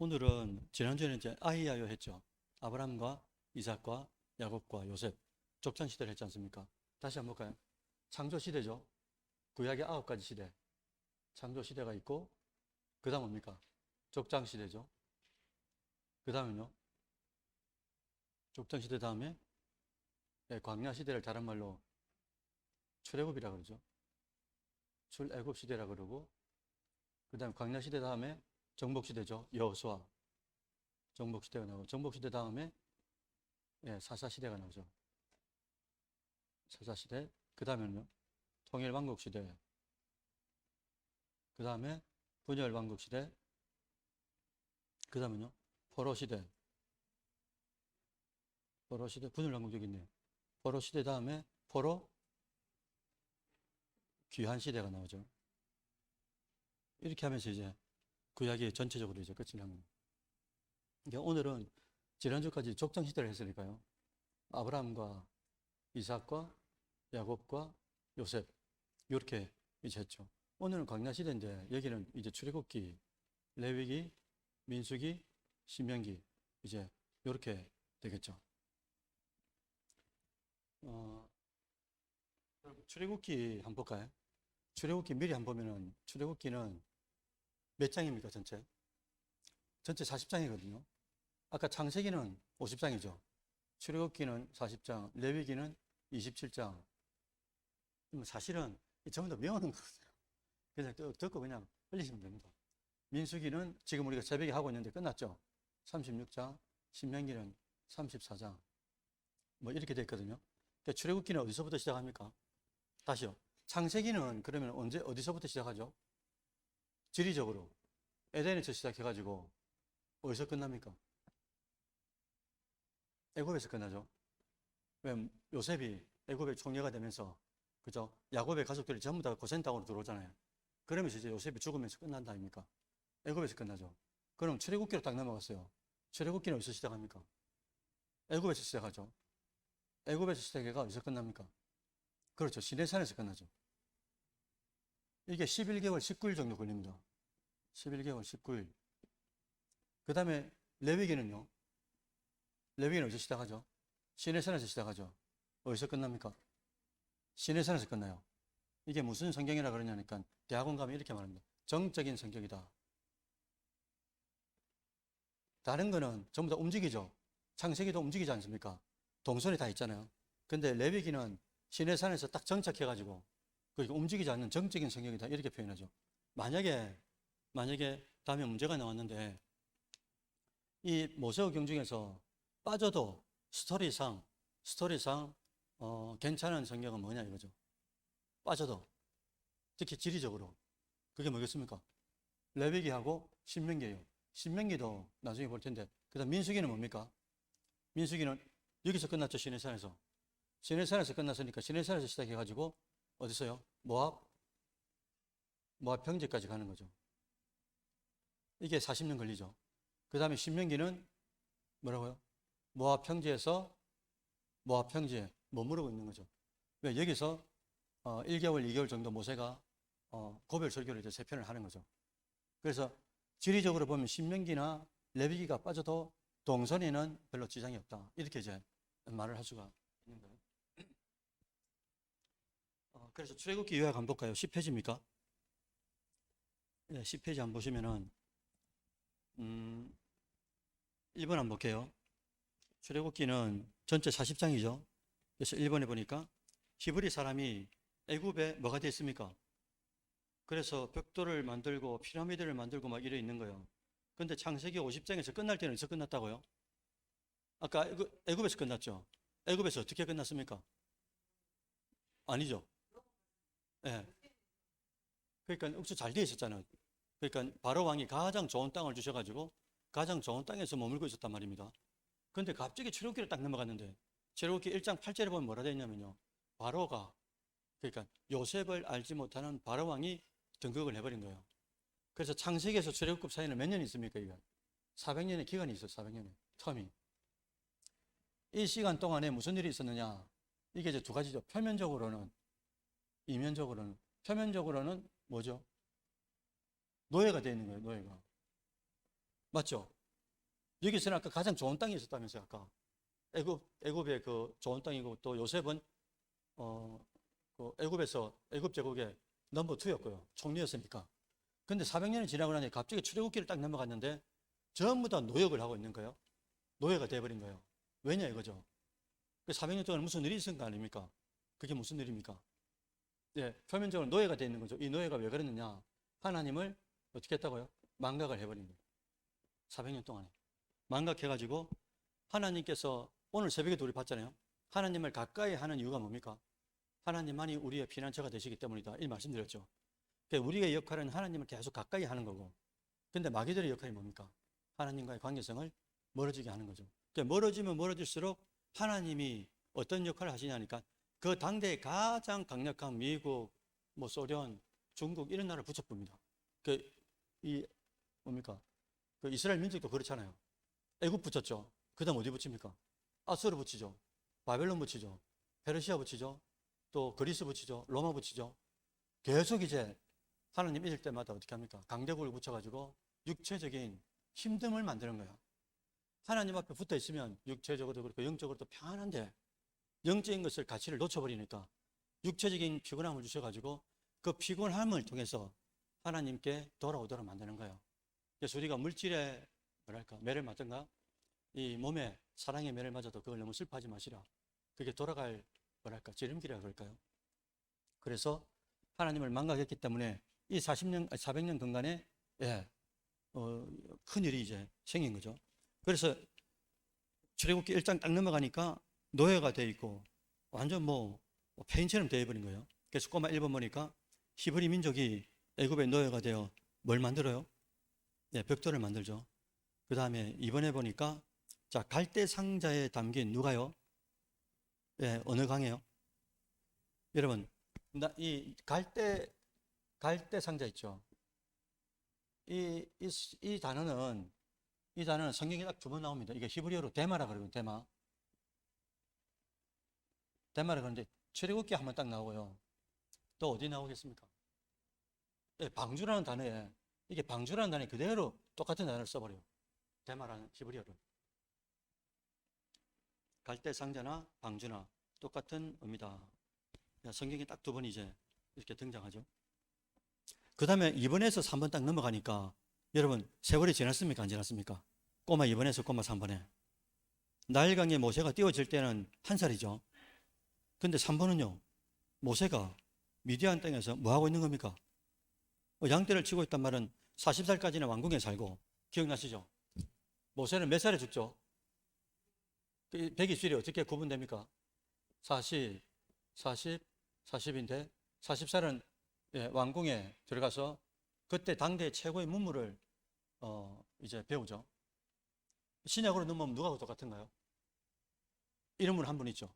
오늘은 지난주에는 이제 아히야요 했죠. 아브라함과 이삭과 야곱과 요셉 족장 시대를 했지 않습니까? 다시 한번 볼까요? 창조 시대죠. 구약의 9가지 시대. 창조 시대가 있고 그 다음 뭡니까? 족장 시대죠. 그 다음은요. 족장 시대 다음에 광야 시대를 다른 말로 출애굽이라 그러죠. 출애굽 시대라 그러고 그 다음에 광야 시대 다음에 정복 시대죠. 여호수아 정복 시대가 나오고 정복 시대 다음에 사사 시대가 나오죠. 사사 시대. 그 다음에는요. 통일 왕국 시대. 그 다음에 분열 왕국 시대. 그 다음에는요. 포로 시대. 포로 시대. 분열 왕국 여기 있네요. 포로 시대 다음에 포로 귀환 시대가 나오죠. 이렇게 하면서 이제 구약이 전체적으로 이제 끝이 납니다. 오늘은 지난주까지 족장 시대를 했으니까요. 아브라함과 이삭과 야곱과 요셉 이렇게 이제 했죠. 오늘은 광야 시대인데 여기는 이제 출애굽기, 레위기, 민수기, 신명기 이제 이렇게 되겠죠. 출애굽기 한번 볼까요? 출애굽기 미리 한번 보면은 출애굽기는 몇 장입니까 전체? 전체 40장이거든요. 아까 창세기는 50장이죠. 출애굽기는 40장, 레위기는 27장. 사실은 전부 다 외우는 거거든요. 그냥 듣고 그냥 흘리시면 됩니다. 민수기는 지금 우리가 새벽에 하고 있는데 끝났죠. 36장, 신명기는 34장. 뭐 이렇게 돼 있거든요. 그러니까 출애굽기는 어디서부터 시작합니까? 다시요. 창세기는 그러면 어디서부터 시작하죠? 지리적으로. 에덴에서 시작해가지고 어디서 끝납니까? 애굽에서 끝나죠. 왜 요셉이 애굽의 총리가 되면서 그죠? 야곱의 가족들이 전부 다 고센 땅으로 들어오잖아요. 그러면서 이제 요셉이 죽으면서 끝난다 아닙니까? 애굽에서 끝나죠. 그럼 출애굽기로 딱 넘어갔어요. 출애굽기는 어디서 시작합니까? 애굽에서 시작하죠. 애굽에서 시작해가 어디서 끝납니까? 그렇죠. 시내산에서 끝나죠. 이게 11개월 19일 정도 걸립니다. 11개월 19일. 그 다음에 레위기는요. 레위기는 어디서 시작하죠? 시내산에서 시작하죠. 어디서 끝납니까? 시내산에서 끝나요. 이게 무슨 성경이라 그러냐니까 대학원 가면 이렇게 말합니다. 정적인 성경이다. 다른 거는 전부 다 움직이죠. 창세기도 움직이지 않습니까? 동선이 다 있잖아요. 근데 레위기는 시내산에서 딱 정착해가지고 그러니까 움직이지 않는 정적인 성경이다. 이렇게 표현하죠. 만약에 다음에 문제가 나왔는데 이 모세오경 중에서 빠져도 스토리상 괜찮은 성경은 뭐냐 이거죠. 빠져도 특히 지리적으로 그게 뭐겠습니까? 레위기하고 신명기예요. 신명기도 나중에 볼 텐데 그다음 민수기는 뭡니까? 민수기는 여기서 끝났죠. 시내산에서 끝났으니까 시내산에서 시작해가지고 어디서요? 모압 평지까지 가는 거죠. 이게 40년 걸리죠. 그 다음에 신명기는 뭐라고요? 모압 평지에서 모압 평지에 머무르고 있는 거죠. 왜? 여기서 1개월, 2개월 정도 모세가 고별 설교를 이제 3편을 하는 거죠. 그래서 지리적으로 보면 신명기나 레위기가 빠져도 동선에는 별로 지장이 없다. 이렇게 이제 말을 할 수가 있는 거예요. 그래서 출애굽기 요약 한번 볼까요? 10페이지입니까? 네, 10페이지 한번 보시면은 1번 한번 볼게요. 출애굽기는 전체 40장이죠. 그래서 1번에 보니까 히브리 사람이 애굽에 뭐가 되어 있습니까? 그래서 벽돌을 만들고 피라미드를 만들고 막 이래 있는 거예요. 근데 창세기 50장에서 끝날 때는 어디서 끝났다고요? 아까 애굽에서 끝났죠. 애굽에서 어떻게 끝났습니까? 아니죠. 예. 네. 그러니까 억수 잘 되어 있었잖아요. 그러니까 바로 왕이 가장 좋은 땅을 주셔가지고 가장 좋은 땅에서 머물고 있었단 말입니다. 그런데 갑자기 출애굽기를 딱 넘어갔는데 출애굽기 1장 8절에 보면 뭐라 되어 있냐면요. 바로가 그러니까 요셉을 알지 못하는 바로 왕이 등극을 해버린 거예요. 그래서 창세기에서 출애굽 사이는 몇 년 있습니까? 이거 400년의 기간이 있어요. 400년의 텀이. 이 시간 동안에 무슨 일이 있었느냐? 이게 이제 두 가지죠. 표면적으로는 이면적으로는 표면적으로는 뭐죠? 노예가 되어 있는 거예요. 노예가. 맞죠? 여기서는 아까 가장 좋은 땅이 있었다면서요. 아까 애굽의 그 좋은 땅이고, 또 요셉은 그 애굽 제국의 넘버 2였고요. 총리였으니까. 근데 400년이 지나고 나니 갑자기 출애굽기를 딱 넘어갔는데 전부 다 노역을 하고 있는 거예요. 노예가 돼버린 거예요. 왜냐 이거죠. 그 400년 동안 무슨 일이 있은 거 아닙니까? 그게 무슨 일입니까? 예, 표면적으로 노예가 돼 있는 거죠. 이 노예가 왜 그랬느냐? 하나님을 어떻게 했다고요? 망각을 해버린 거예요. 400년 동안에. 망각해가지고 하나님께서 오늘 새벽에 우리 봤잖아요. 하나님을 가까이 하는 이유가 뭡니까? 하나님만이 우리의 피난처가 되시기 때문이다. 이 말씀드렸죠. 그러니까 우리의 역할은 하나님을 계속 가까이 하는 거고, 근데 마귀들의 역할이 뭡니까? 하나님과의 관계성을 멀어지게 하는 거죠. 그러니까 멀어지면 멀어질수록 하나님이 어떤 역할을 하시냐니까 그 당대에 가장 강력한 미국, 뭐 소련, 중국 이런 나라를 붙여봅니다. 뭡니까? 그 이스라엘 민족도 그렇잖아요. 애굽 붙였죠. 그 다음 어디 붙입니까? 아수르 붙이죠. 바벨론 붙이죠. 페르시아 붙이죠. 또 그리스 붙이죠. 로마 붙이죠. 계속 이제 하나님 잊을 때마다 어떻게 합니까? 강대국을 붙여가지고 육체적인 힘듦을 만드는 거야. 하나님 앞에 붙어 있으면 육체적으로도 그렇고 영적으로도 평안한데 영적인 것을 가치를 놓쳐버리니까 육체적인 피곤함을 주셔가지고 그 피곤함을 통해서 하나님께 돌아오도록 만드는 거예요. 그래서 우리가 물질의 매를 맞든가 이 몸에 사랑의 매를 맞아도 그걸 너무 슬퍼하지 마시라. 그게 돌아갈 지름길이라 그럴까요? 그래서 하나님을 망각했기 때문에 이 400년 근간에 큰 일이 이제 생긴 거죠. 그래서 출애굽기 1장 딱 넘어가니까 노예가 돼 있고 완전 뭐 폐인처럼 되어 버린 거예요. 그래서 꼬마 1번 보니까 히브리 민족이 애굽의 노예가 되어 뭘 만들어요? 벽돌을 만들죠. 그 다음에 이번에 보니까 자, 갈대 상자에 담긴 누가요? 어느 강이에요? 여러분, 이 갈대 상자 있죠? 이 단어는 성경에 딱 2번 나옵니다. 이게 히브리어로 데마라 그러거든요. 데마라 그러는데 출애굽기 한번 딱 나오고요. 또 어디 나오겠습니까? 방주라는 단어에 이게 방주라는 단어에 그대로 똑같은 단어를 써버려요. 데마라는 히브리어를. 갈대 상자나 방주나 똑같은 의미다. 성경에 딱 2번 이제 이렇게 등장하죠. 그 다음에 2번에서 3번 딱 넘어가니까 여러분 세월이 지났습니까? 안 지났습니까? 꼬마 2번에서 꼬마 3번에 나일강에 모세가 띄워질 때는 1살이죠. 근데 3번은요, 모세가 미디안 땅에서 뭐 하고 있는 겁니까? 양떼를 치고 있단 말은 40살까지는 왕궁에 살고, 기억나시죠? 모세는 몇 살에 죽죠? 120일이 어떻게 구분됩니까? 40, 40인데 40살은 왕궁에 들어가서 그때 당대 최고의 문물을 이제 배우죠. 신약으로 넘으면 누가 똑같은가요? 이름은 한 분 있죠.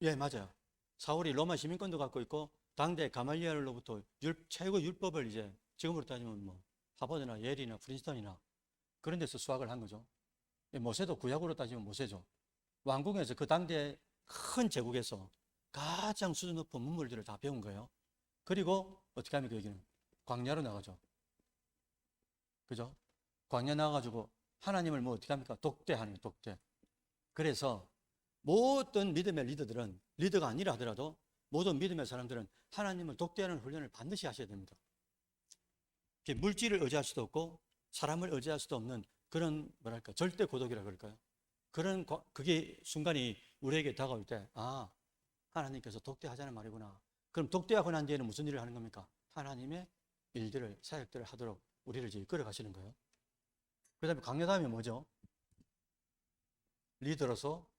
예, 맞아요. 사울이 로마 시민권도 갖고 있고 당대 가말리엘로부터 최고 율법을 이제 지금으로 따지면 뭐 하버드나 예리나 프린스턴이나 그런 데서 수학을 한 거죠. 모세도 구약으로 따지면 모세죠. 왕궁에서 그 당대 큰 제국에서 가장 수준 높은 문물들을 다 배운 거예요. 그리고 어떻게 합니까? 여기는 광야로 나가죠. 그죠? 광야 나가가지고 하나님을 뭐 어떻게 합니까? 독대하는 독대. 그래서 모든 믿음의 리더들은, 리더가 아니라 하더라도 모든 믿음의 사람들은 하나님을 독대하는 훈련을 반드시 하셔야 됩니다. 물질을 의지할 수도 없고 사람을 의지할 수도 없는 그런 절대 고독이라 그럴까요? 그게 순간이 우리에게 다가올 때, 하나님께서 독대하자는 말이구나. 그럼 독대하고 난 뒤에는 무슨 일을 하는 겁니까? 하나님의 일들을, 사역들을 하도록 우리를 이제 이끌어 가시는 거예요. 그 다음에 강요 다음에 뭐죠? 리더로서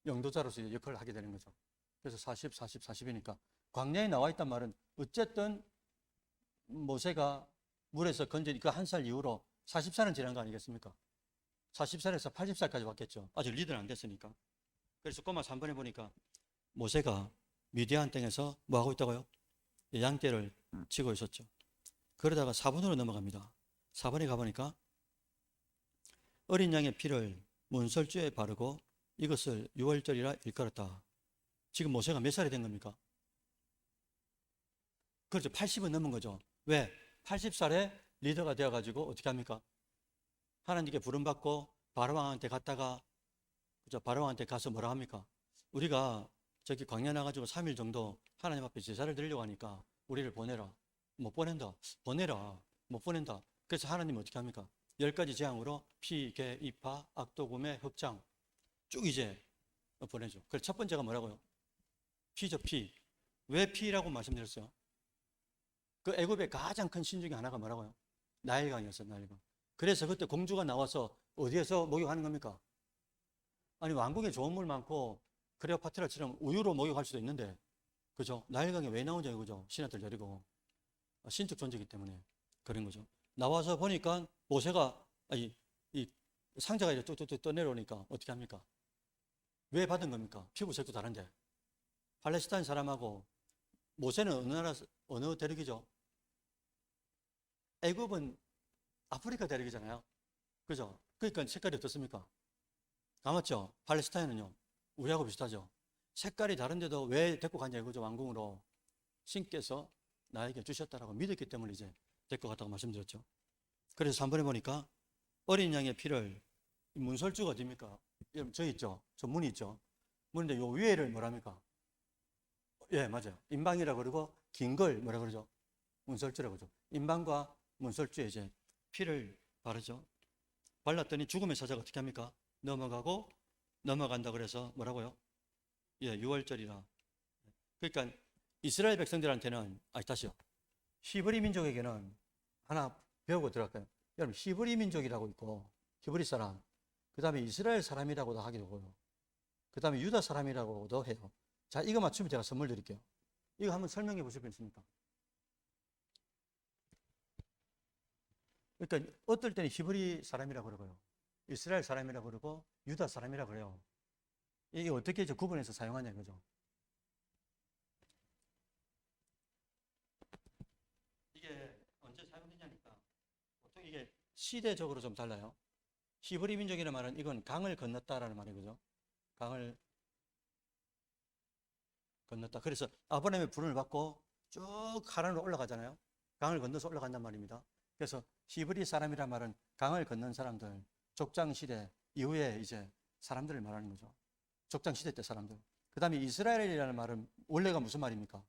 영도자로서 역할을 하게 되는 거죠. 그래서 40이니까 광야에 나와 있단 말은 어쨌든 모세가 물에서 건져니 그 1살 이후로 40살은 지난 거 아니겠습니까? 40살에서 80살까지 왔겠죠. 아직 리더는 안 됐으니까. 그래서 꼬마 3번에 보니까 모세가 미디안 땅에서 뭐 하고 있다고요? 양떼를 치고 있었죠. 그러다가 4번으로 넘어갑니다. 4번에 가보니까 어린 양의 피를 문설주에 바르고 이것을 유월절이라 일컬었다. 지금 모세가 몇 살이 된 겁니까? 그렇죠. 80은 넘은 거죠. 왜? 80살에 리더가 되어가지고 어떻게 합니까? 하나님께 부름받고 바로왕한테 갔다가, 그죠? 바로왕한테 가서 뭐라 합니까? 우리가 저기 광야 나가지고 3일 정도 하나님 앞에 제사를 드리려고 하니까 우리를 보내라. 못 보낸다. 보내라. 못 보낸다. 그래서 하나님 어떻게 합니까? 10가지 재앙으로 피, 개, 이파, 악도구매, 흑장 쭉 이제 보내죠. 그래서 첫 번째가 뭐라고요? 피죠, 피. 왜 피라고 말씀드렸어요? 그 애굽의 가장 큰 신 중에 하나가 뭐라고요? 나일강이었어요, 나일강. 그래서 그때 공주가 나와서 어디에서 목욕하는 겁니까? 아니, 왕궁에 좋은 물 많고 클레오파트라처럼 우유로 목욕할 수도 있는데, 그죠? 나일강에 왜 나오죠, 그죠? 신하들 데리고. 신적 존재이기 때문에 그런 거죠. 나와서 보니까 모세가, 이 상자가 이렇게 뚝뚝뚝 떠내려오니까 어떻게 합니까? 왜 받은 겁니까? 피부색도 다른데. 팔레스타인 사람하고 모세는 어느 나라, 어느 대륙이죠? 애굽은 아프리카 대륙이잖아요. 그죠? 그러니까 색깔이 어떻습니까? 감았죠? 팔레스타인은요, 우리하고 비슷하죠? 색깔이 다른데도 왜 데리고 갔냐 이거죠, 왕궁으로. 신께서 나에게 주셨다라고 믿었기 때문에 이제 데리고 갔다고 말씀드렸죠. 그래서 3번에 보니까 어린 양의 피를, 문설주가 어디입니까? 여러분, 저 있죠? 저 문이 있죠? 문인데 요 위에를 뭐랍니까? 예, 맞아요. 인방이라고 그러고 긴 걸 뭐라 그러죠? 문설주라고 그러죠. 인방과 문설주에 이제 피를 바르죠. 발랐더니 죽음의 사자가 어떻게 합니까? 넘어간다 그래서 뭐라고요? 예, 6월절이라. 그러니까 이스라엘 백성들한테는, 다시요. 히브리 민족에게는 하나 배우고 들어갈까요? 여러분, 히브리 민족이라고 있고, 히브리 사람, 그 다음에 이스라엘 사람이라고도 하기도 하고요. 그 다음에 유다 사람이라고도 해요. 자, 이거 맞추면 제가 선물 드릴게요. 이거 한번 설명해 보실 분 있습니까? 그러니까 어떨 때는 히브리 사람이라고 그러고요. 이스라엘 사람이라고 그러고, 유다 사람이라고 그래요. 이게 어떻게 이제 구분해서 사용하냐 이거죠. 이게 언제 사용되냐니까, 보통 이게 시대적으로 좀 달라요. 히브리 민족이라는 말은 이건 강을 건넜다라는 말이거죠. 강을 건넜다. 그래서 아브라함의 부름을 받고 쭉 하란으로 올라가잖아요. 강을 건너서 올라간단 말입니다. 그래서 히브리 사람이란 말은 강을 건넌 사람들, 족장 시대 이후에 이제 사람들을 말하는 거죠. 족장 시대 때 사람들. 그 다음에 이스라엘이라는 말은 원래가 무슨 말입니까?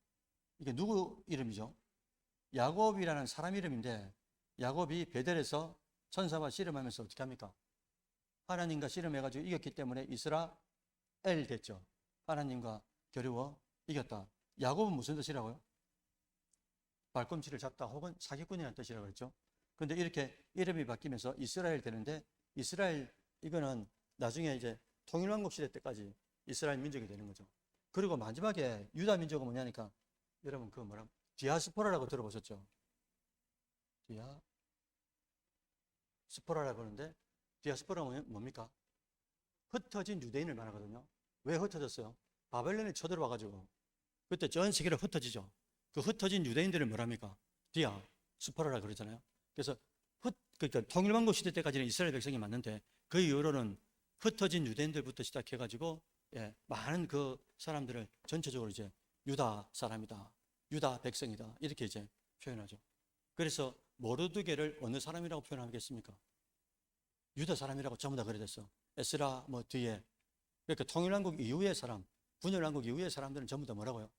이게 누구 이름이죠? 야곱이라는 사람 이름인데, 야곱이 베델에서 천사와 씨름하면서 어떻게 합니까? 하나님과 씨름해가지고 이겼기 때문에 이스라엘 됐죠. 하나님과 겨루어 이겼다. 야곱은 무슨 뜻이라고요? 발꿈치를 잡다 혹은 사기꾼이라는 뜻이라고 했죠. 그런데 이렇게 이름이 바뀌면서 이스라엘 되는데, 이스라엘 이거는 나중에 이제 통일왕국 시대 때까지 이스라엘 민족이 되는 거죠. 그리고 마지막에 유다 민족은 뭐냐니까, 여러분 그 뭐라, 디아스포라라고 들어보셨죠? 디아스포라라고 하는데, 디아스포라는 뭡니까? 흩어진 유대인을 말하거든요. 왜 흩어졌어요? 바벨론에 쳐들어와가지고 그때 전 세계로 흩어지죠. 그 흩어진 유대인들을 뭐랍니까? 디아스포라라고 그러잖아요. 그래서 그러니까 통일왕국 시대 때까지는 이스라엘 백성이 맞는데, 그 이후로는 흩어진 유대인들부터 시작해가지고, 예, 많은 그 사람들을 전체적으로 이제 유다 사람이다, 유다 백성이다, 이렇게 이제 표현하죠. 그래서 모르드게를 어느 사람이라고 표현하겠습니까? 유다 사람이라고 전부 다 그래 됐어. 에스라 뭐 뒤에. 그러니까 통일왕국 이후의 사람, 분열왕국 이후의 사람들은 전부 다 뭐라고요?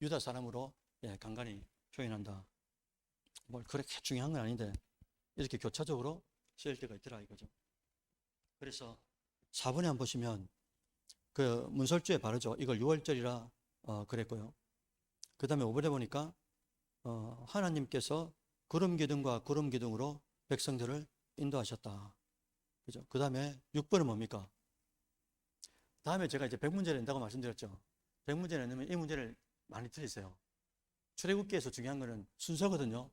유다 사람으로, 예, 간간히 표현한다. 뭘 그렇게 중요한 건 아닌데 이렇게 교차적으로 쓰일 때가 있더라 이거죠. 그래서 4번에 한번 보시면 그 문설주에 바르죠. 이걸 6월절이라 그랬고요. 그 다음에 5번에 보니까 하나님께서 구름 기둥과 구름 기둥으로 백성들을 인도하셨다. 그죠? 그 다음에 6번은 뭡니까? 다음에 제가 이제 100문제를 낸다고 말씀드렸죠. 100문제를 내면 이 문제를 많이 틀리세요. 출애굽기에서 중요한 거는 순서거든요.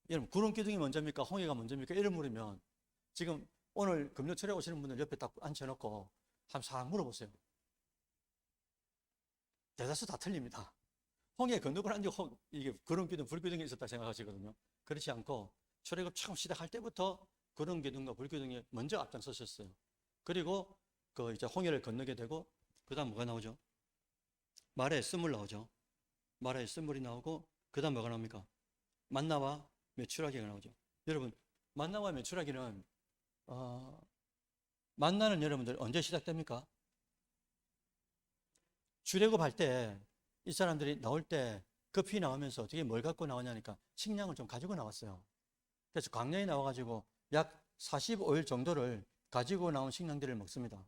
여러분, 구름 기둥이 먼저입니까? 홍해가 먼저입니까? 이런 물으면 지금 오늘 금요철에 오시는 분들 옆에 딱 앉혀놓고 한번 싹 물어보세요. 대다수 다 틀립니다. 홍해 건너고 난 뒤 이게 구름 기둥, 불 기둥이 있었다 생각하시거든요. 그렇지 않고 출애굽 처음 시작할 때부터 구름 기둥과 불 기둥이 먼저 앞장섰었어요. 그리고 그 이제 홍해를 건너게 되고, 그 다음 뭐가 나오죠? 말에 쓴물 나오죠. 말에 쓴물이 나오고, 그 다음 뭐가 나옵니까? 만나와 메추라기가 나오죠. 여러분, 만나와 메추라기는 만나는 여러분들 언제 시작됩니까? 출애굽할 때 이 사람들이 나올 때 급히 나오면서 어떻게 뭘 갖고 나오냐니까 식량을 좀 가지고 나왔어요. 그래서 광야에 나와가지고 약 45일 정도를 가지고 나온 식량들을 먹습니다.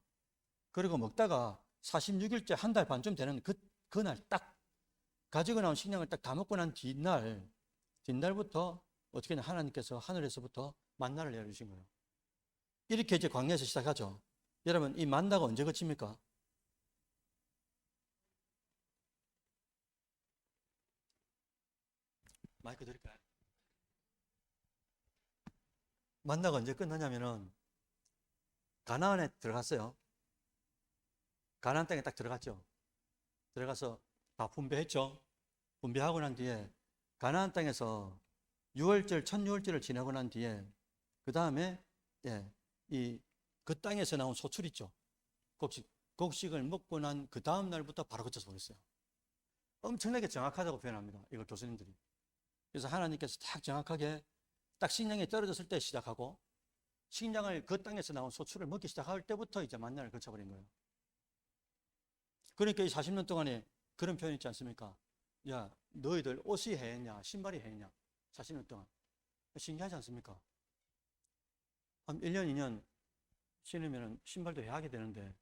그리고 먹다가 46일째 한 달 반쯤 되는 그날 딱 가지고 나온 식량을 딱 다 먹고 난 뒷날부터 어떻게 하나님께서 하늘에서부터 만나를 내려주신 거예요. 이렇게 이제 광야에서 시작하죠. 여러분, 이 만나가 언제 그칩니까? 마이크 드릴까요? 만나가 언제 끝나냐면은 가나안에 들어갔어요. 가나안 땅에 딱 들어갔죠. 들어가서 다 분배했죠. 분배하고 난 뒤에 가나안 땅에서 6월절, 첫 6월절을 지나고 난 뒤에 그 다음에 그 땅에서 나온 소출 있죠. 곡식을 먹고 난 그 다음 날부터 바로 그쳐서 버렸어요. 엄청나게 정확하다고 표현합니다. 이걸 교수님들이. 그래서 하나님께서 딱 정확하게 딱 식량이 떨어졌을 때 시작하고 식량을 그 땅에서 나온 소출을 먹기 시작할 때부터 이제 만나를 거쳐버린 거예요. 그러니까 이 40년 동안에 그런 표현 있지 않습니까? 야, 너희들 옷이 해했냐, 신발이 해했냐? 40년 동안. 신기하지 않습니까? 한 1년, 2년 신으면 신발도 해하게 되는데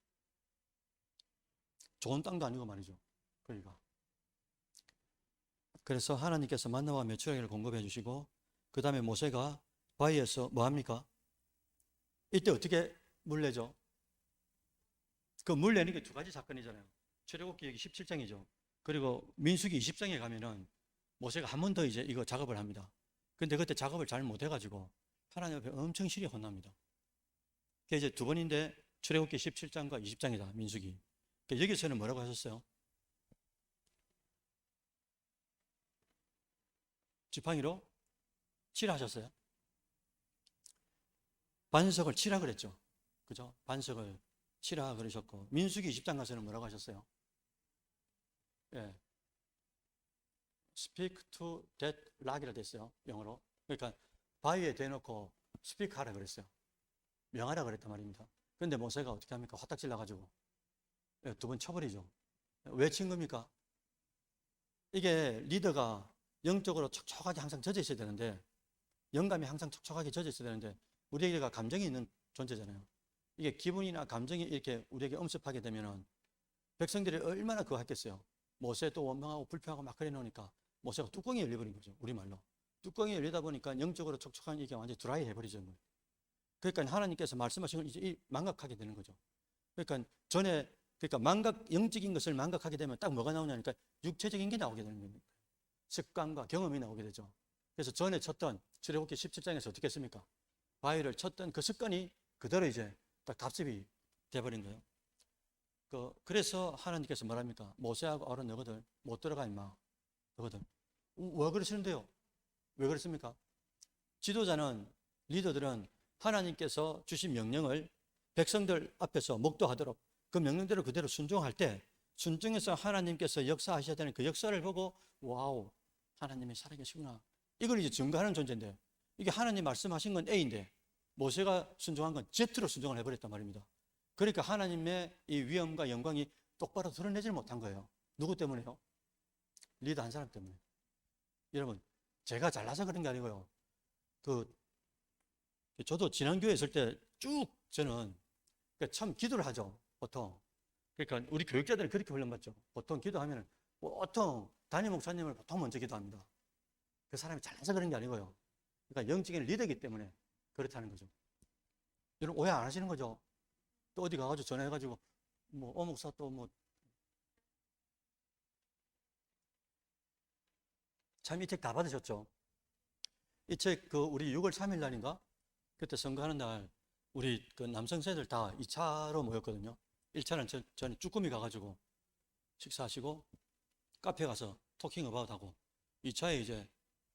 좋은 땅도 아니고 말이죠. 그러니까. 그래서 하나님께서 만나와 메추라기를 공급해 주시고 그 다음에 모세가 바위에서 뭐 합니까? 이때 어떻게 물 내죠? 그 물 내는 게 두 가지 사건이잖아요. 출애굽기 여기 17장이죠. 그리고 민수기 20장에 가면은 모세가 한 번 더 이제 이거 작업을 합니다. 근데 그때 작업을 잘 못해가지고 하나님 앞에 엄청 실이 혼납니다. 그게 이제 두 번인데 출애굽기 17장과 20장이다. 민수기. 여기서는 뭐라고 하셨어요? 지팡이로 치라 하셨어요? 반석을 치라 그랬죠. 그죠? 반석을 치라 그러셨고 민수기 20장 가서는 뭐라고 하셨어요? 예. Speak to that rock이라 됐어요. 영어로. 그러니까 바위에 대놓고 speak 하라 그랬어요. 명하라 그랬단 말입니다. 그런데 모세가 어떻게 합니까? 화딱질 나가지고 두 번 쳐버리죠. 왜 친 겁니까? 이게 리더가 영적으로 촉촉하게 항상 젖어 있어야 되는데 영감이 항상 촉촉하게 젖어 있어야 되는데 우리에게가 감정이 있는 존재잖아요. 이게 기분이나 감정이 이렇게 우리에게 엄습하게 되면은 백성들이 얼마나 그거 했겠어요. 모세 또 원망하고 불평하고 막 그래 놓으니까 모세가 뚜껑이 열려버린 거죠. 우리말로. 뚜껑이 열리다 보니까 영적으로 촉촉한 이게 완전히 드라이 해버리죠. 그러니까 하나님께서 말씀하신 걸 이제 망각하게 되는 거죠. 그러니까 영적인 것을 망각하게 되면 딱 뭐가 나오냐니까 육체적인 게 나오게 되는 겁니다. 습관과 경험이 나오게 되죠. 그래서 전에 쳤던 출애굽기 17장에서 어떻게 했습니까? 바위를 쳤던 그 습관이 그대로 이제 딱 답습이 돼버린 거예요. 그래서 하나님께서 뭐랍니까? 모세하고 아론 너희들 못 들어가 임마. 너희들. 왜 그러시는데요? 왜 그랬습니까? 지도자는 리더들은 하나님께서 주신 명령을 백성들 앞에서 목도하도록 그 명령대로 그대로 순종할 때 순종해서 하나님께서 역사하셔야 되는 그 역사를 보고 와우 하나님이 살아계시구나 이걸 이제 증거하는 존재인데 이게 하나님 말씀하신 건 A인데 모세가 순종한 건 Z로 순종을 해버렸단 말입니다. 그러니까 하나님의 이 위엄과 영광이 똑바로 드러내질 못한 거예요. 누구 때문에요? 리더 한 사람 때문에. 여러분 제가 잘나서 그런 게 아니고요. 저도 지난 교회 있을 때 쭉 저는 참 기도를 하죠. 보통. 그러니까 우리 교육자들은 그렇게 훈련받죠. 보통 기도하면 보통 담임 목사님을 보통 먼저 기도합니다. 그 사람이 잘나서 그런 게 아니고요. 그러니까 영적인 리더이기 때문에 그렇다는 거죠. 여러분 오해 안 하시는 거죠? 또 어디 가가지고 전화해가지고 목사 또 참 이 책 다 받으셨죠? 이 책 우리 6월 3일 날인가? 그때 선거하는 날 우리 그 남성 세들 다 2차로 모였거든요. 1차는 전에 쭈꾸미 가가지고 식사하시고 카페 가서 토킹 어바웃 하고 2차에 이제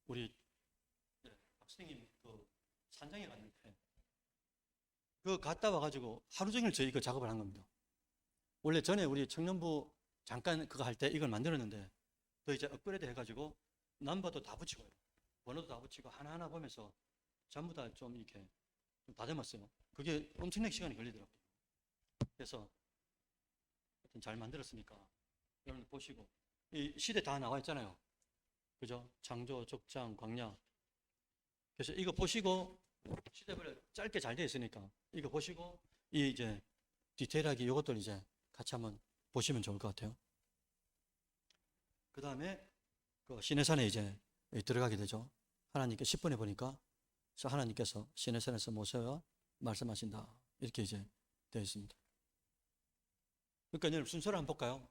우리 박수님 산장에 갔는데 갔다 와가지고 하루 종일 저희 작업을 한 겁니다. 원래 전에 우리 청년부 잠깐 그거 할 때 이걸 만들었는데 또 이제 업그레이드 해가지고 넘버도 다 붙이고요. 번호도 다 붙이고 하나하나 보면서 전부 다 좀 이렇게 좀 다듬었어요. 그게 엄청나게 시간이 걸리더라고요. 그래서 하여튼 잘 만들었으니까 여러분들 보시고 이 시대 다 나와 있잖아요. 그죠? 창조, 족장, 광야. 그래서 이거 보시고 시대별로 짧게 잘 되어 있으니까 이거 보시고 이 이제 디테일하게 이것들 이제 같이 한번 보시면 좋을 것 같아요. 그 다음에 그 시내산에 이제 들어가게 되죠. 하나님께 10분에 보니까 하나님께서 시내산에서 모세와 말씀하신다. 이렇게 이제 되어 있습니다. 그러니까 여러분 순서를 한번 볼까요?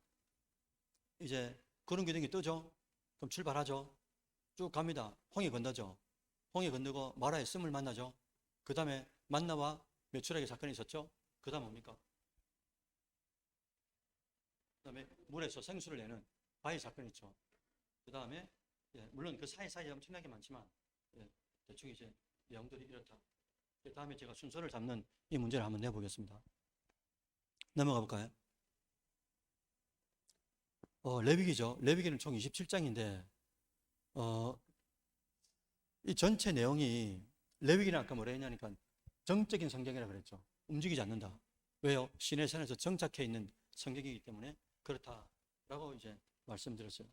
이제 구름 기둥이 뜨죠. 그럼 출발하죠. 쭉 갑니다. 홍해 건너죠. 홍해 건너고 마라의 씀을 만나죠. 그 다음에 만나와 메추라기 사건이 있었죠. 그 다음 뭡니까? 그 다음에 물에서 생수를 내는 바위 사건이 있죠. 그 다음에 물론 그 사이사이에 엄청나게 많지만 대충 이제 내용들이 이렇다. 그 다음에 제가 순서를 잡는 이 문제를 한번 내보겠습니다. 넘어가 볼까요? 레위기죠. 레위기는 총 27장인데 이 전체 내용이 레위기는 아까 뭐라 했냐니까 정적인 성경이라 그랬죠. 움직이지 않는다. 왜요? 시내산에서 정착해 있는 성경이기 때문에 그렇다라고 이제 말씀드렸어요.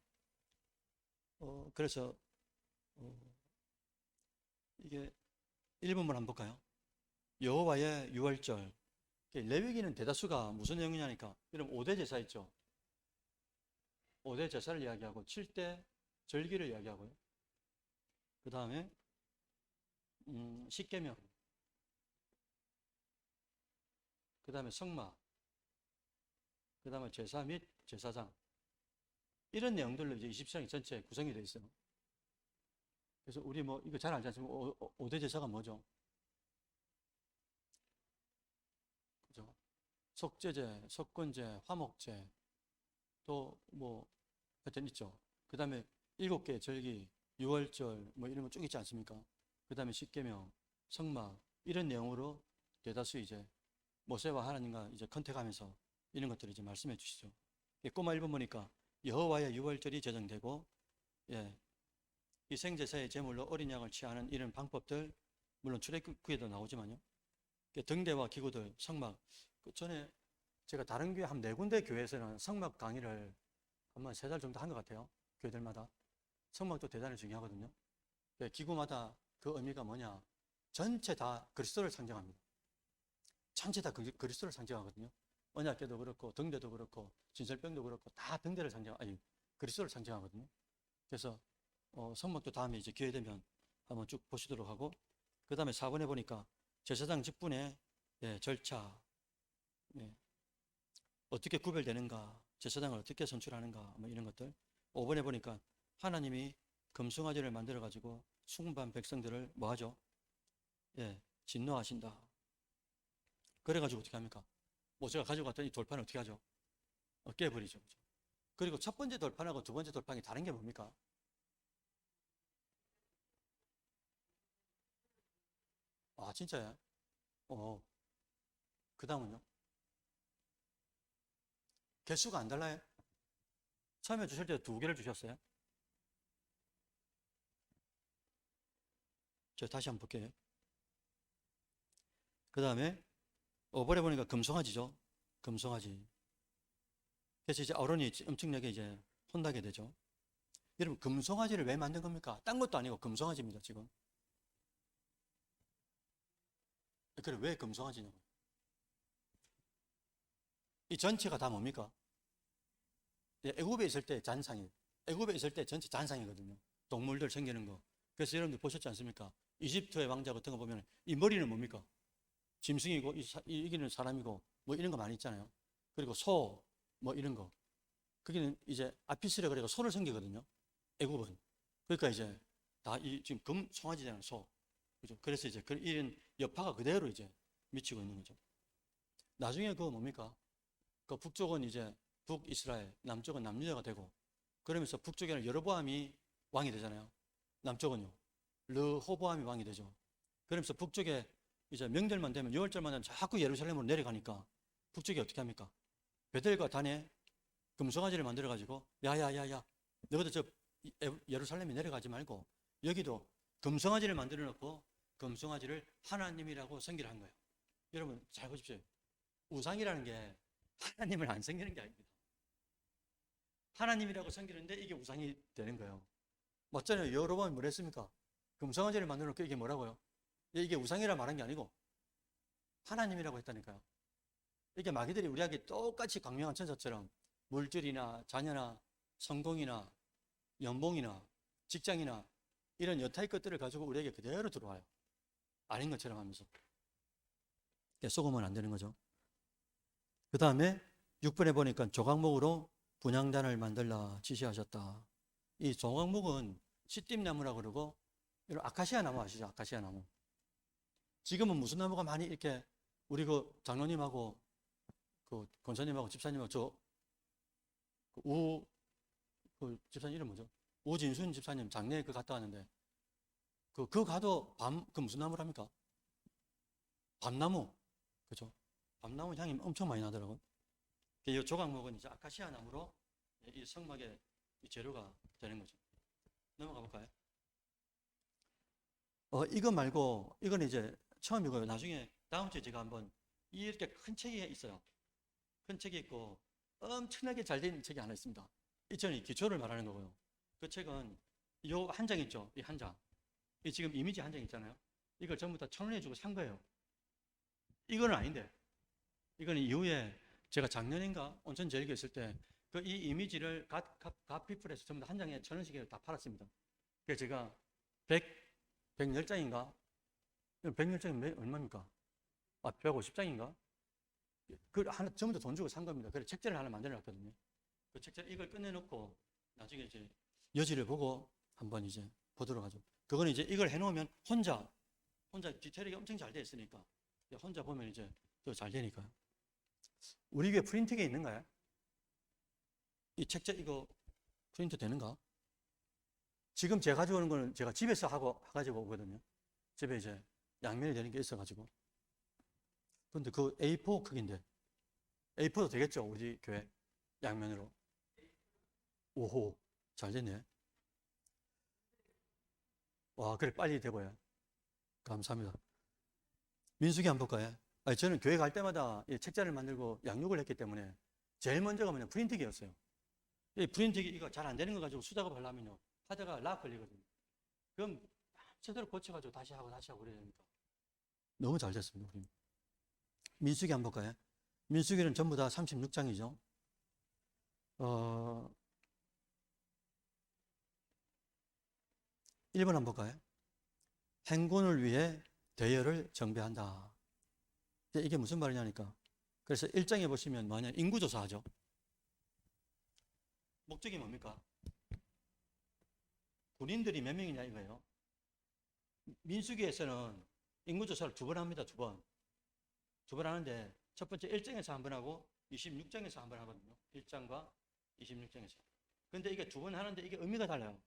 그래서 이게 1번만 한번 볼까요? 여호와의 유월절. 레위기는 대다수가 무슨 내용이냐니까 여러분 5대 제사 있죠. 5대 제사를 이야기하고 7대 절기를 이야기하고요. 그 다음에 십계명, 그 다음에 성막, 그 다음에 제사 및 제사장, 이런 내용들로 이제 27장이 전체 구성이 되어 있어요. 그래서 우리 뭐 이거 잘 알지 않습니까? 5대 제사가 뭐죠? 그죠? 속죄제, 속건제, 화목제, 또 뭐 하여튼 있죠. 그 다음에 7개 절기, 유월절 뭐 이런 거 쭉 있지 않습니까? 그 다음에 십계명, 성막 이런 내용으로 대다수 이제 모세와 하나님과 이제 컨택하면서 이런 것들을 이제 말씀해 주시죠. 꼬마 1번 보니까 여호와의 유월절이 제정되고 희생제사의 제물로 어린 양을 취하는 이런 방법들, 물론 출애굽기에도 나오지만요. 등대와 기구들, 성막. 그 전에 제가 다른 교회 한 4군데 교회에서는 성막 강의를 아마 3달 정도 한 것 같아요. 교회들마다. 성막도 대단히 중요하거든요. 기구마다 그 의미가 뭐냐. 전체 다 그리스도를 상징합니다. 전체 다 그리스도를 상징하거든요. 언약궤도 그렇고 등대도 그렇고 진설병도 그렇고 다 등대를 그리스도를 상징하거든요. 그래서 성막도 다음에 이제 기회 되면 한번 쭉 보시도록 하고, 그 다음에 4번에 보니까 제사장 직분의 절차, 어떻게 구별되는가, 제사장을 어떻게 선출하는가, 뭐 이런 것들. 5번에 보니까 하나님이 금송아지를 만들어 가지고 숭반 백성들을 뭐 하죠? 진노하신다. 그래가지고 어떻게 합니까? 모세가 가지고 갔던 이 돌판을 어떻게 하죠? 깨버리죠. 그리고 첫 번째 돌판하고 두 번째 돌판이 다른 게 뭡니까? 아, 진짜요? 그 다음은요? 개수가 안 달라요? 처음에 주실 때 2개를 주셨어요? 저 다시 한번 볼게요. 그 다음에 5번에 보니까 금송아지죠. 금송아지. 그래서 이제 아론이 엄청나게 이제 혼나게 되죠. 여러분, 금송아지를 왜 만든 겁니까? 딴 것도 아니고 금송아지입니다, 지금. 그래, 왜 금송아지냐고. 이 전체가 다 뭡니까? 애굽에 있을 때 잔상이에요. 애굽에 있을 때 전체 잔상이거든요. 동물들 생기는 거. 그래서 여러분들 보셨지 않습니까? 이집트의 왕자 같은 거 보면 이 머리는 뭡니까? 짐승이고 이기는 사람이고 뭐 이런 거 많이 있잖아요. 그리고 소 뭐 이런 거. 그게는 이제 아피스라 그래서 소를 섬기거든요. 애굽은. 그러니까 이제 다 지금 금 송아지잖아요. 소. 그죠? 그래서 이제 이런 여파가 그대로 이제 미치고 있는 거죠. 나중에 그거 뭡니까? 그 북쪽은 이제 북이스라엘, 남쪽은 남유다가 되고, 그러면서 북쪽에는 여로보암이 왕이 되잖아요. 남쪽은요, 르호보암이 왕이 되죠. 그러면서 북쪽에 이제 명절만 되면, 6월절만 되면 자꾸 예루살렘으로 내려가니까 북쪽이 어떻게 합니까? 베델과 단에 금송아지를 만들어가지고 야야야야, 너희들 저 예루살렘에 내려가지 말고 여기도 금송아지를 만들어 놓고 금송아지를 하나님이라고 성기를 한 거예요. 여러분 잘 보십시오. 우상이라는 게 하나님을 안 섬기는 게 아닙니다. 하나님이라고 섬기는데 이게 우상이 되는 거예요. 맞잖아요. 여러 번 뭐랬습니까? 금송아지를 만들어 놓고 이게 뭐라고요? 이게 우상이라 말한 게 아니고 하나님이라고 했다니까요. 이게 마귀들이 우리에게 똑같이 광명한 천사처럼 물질이나 자녀나 성공이나 연봉이나 직장이나 이런 여타의 것들을 가지고 우리에게 그대로 들어와요. 아닌 것처럼 하면서. 속으면 안 되는 거죠. 그 다음에 6번에 보니까 조각목으로 분향단을 만들라 지시하셨다. 이 조각목은 시띠나무라고 그러고 이런 아카시아 나무 아시죠? 아카시아 나무. 지금은 무슨 나무가 많이 이렇게 우리 그 장로님하고 그 권사님하고 집사님하고 그 집사님 이름 뭐죠? 우진순 집사님 장례 갔다 왔는데 그 가도 그 무슨 나무랍니까? 밤나무. 그죠? 밤나무 향이 엄청 많이 나더라고요. 이 조각목은 이제 아카시아 나무로 이 성막의 이 재료가 되는 거죠. 넘어가 볼까요? 이거 말고, 이건 이제 처음이고요. 나중에 다음 주에 제가 한번 이렇게 큰 책이 있어요. 큰 책이 있고 엄청나게 잘 된 책이 하나 있습니다. 저는 기초를 말하는 거고요. 그 책은 요 한 장 있죠. 이 한 장. 이 지금 이미지 한 장 있잖아요. 이걸 전부 다 1,000원에 주고 산 거예요. 이거는 아닌데. 이거는 이후에 제가 작년인가 온천 제일교 있을 때 그 이 이미지를 갓피플에서 전부 다 한 장에 1,000원씩 다 팔았습니다. 그래서 제가 110장인가? 110장이 얼마입니까? 150장인가? 그 하나 전부 다 돈 주고 산 겁니다. 그래서 책자를 하나 만들어 놨거든요. 그 책자 이걸 끝내놓고 나중에 이제 여지를 보고 한번 이제 보도록 하죠. 그거는 이제 이걸 해놓으면 혼자 디테일이 엄청 잘 돼 있으니까 혼자 보면 이제 또 잘 되니까요. 우리 교회 프린팅에 있는가요? 이 책자 이거 프린트 되는가? 지금 제가 가져오는 거는 제가 집에서 가지고 오거든요. 집에 이제 양면이 되는 게 있어가지고. 근데 그 A4 크기인데 A4도 되겠죠? 우리 교회 양면으로. 오호, 잘 됐네. 와, 그래 빨리 되고요. 감사합니다. 민수기 한번 볼까요? 저는 교회 갈 때마다 이 책자를 만들고 양육을 했기 때문에 제일 먼저가 뭐냐 프린트기였어요. 이 프린트기 이거 잘 안 되는 거 가지고 수작업 하려면요 하다가 락 걸리거든요. 그럼 제대로 고쳐가지고 다시 하고 그래야 되니까 너무 잘 됐습니다. 우리. 민수기 한번 볼까요? 민수기는 전부 다 36장이죠. 1번 한번 볼까요? 행군을 위해 대여를 정비한다. 이게 무슨 말이냐니까. 그래서 1장에 보시면 뭐냐 인구조사하죠. 목적이 뭡니까? 군인들이 몇 명이냐 이거예요. 민수기에서는 인구조사를 2번 합니다. 2번. 2번 하는데 첫 번째 1장에서 한 번 하고 26장에서 한 번 하거든요. 1장과 26장에서. 근데 이게 2번 하는데 이게 의미가 달라요.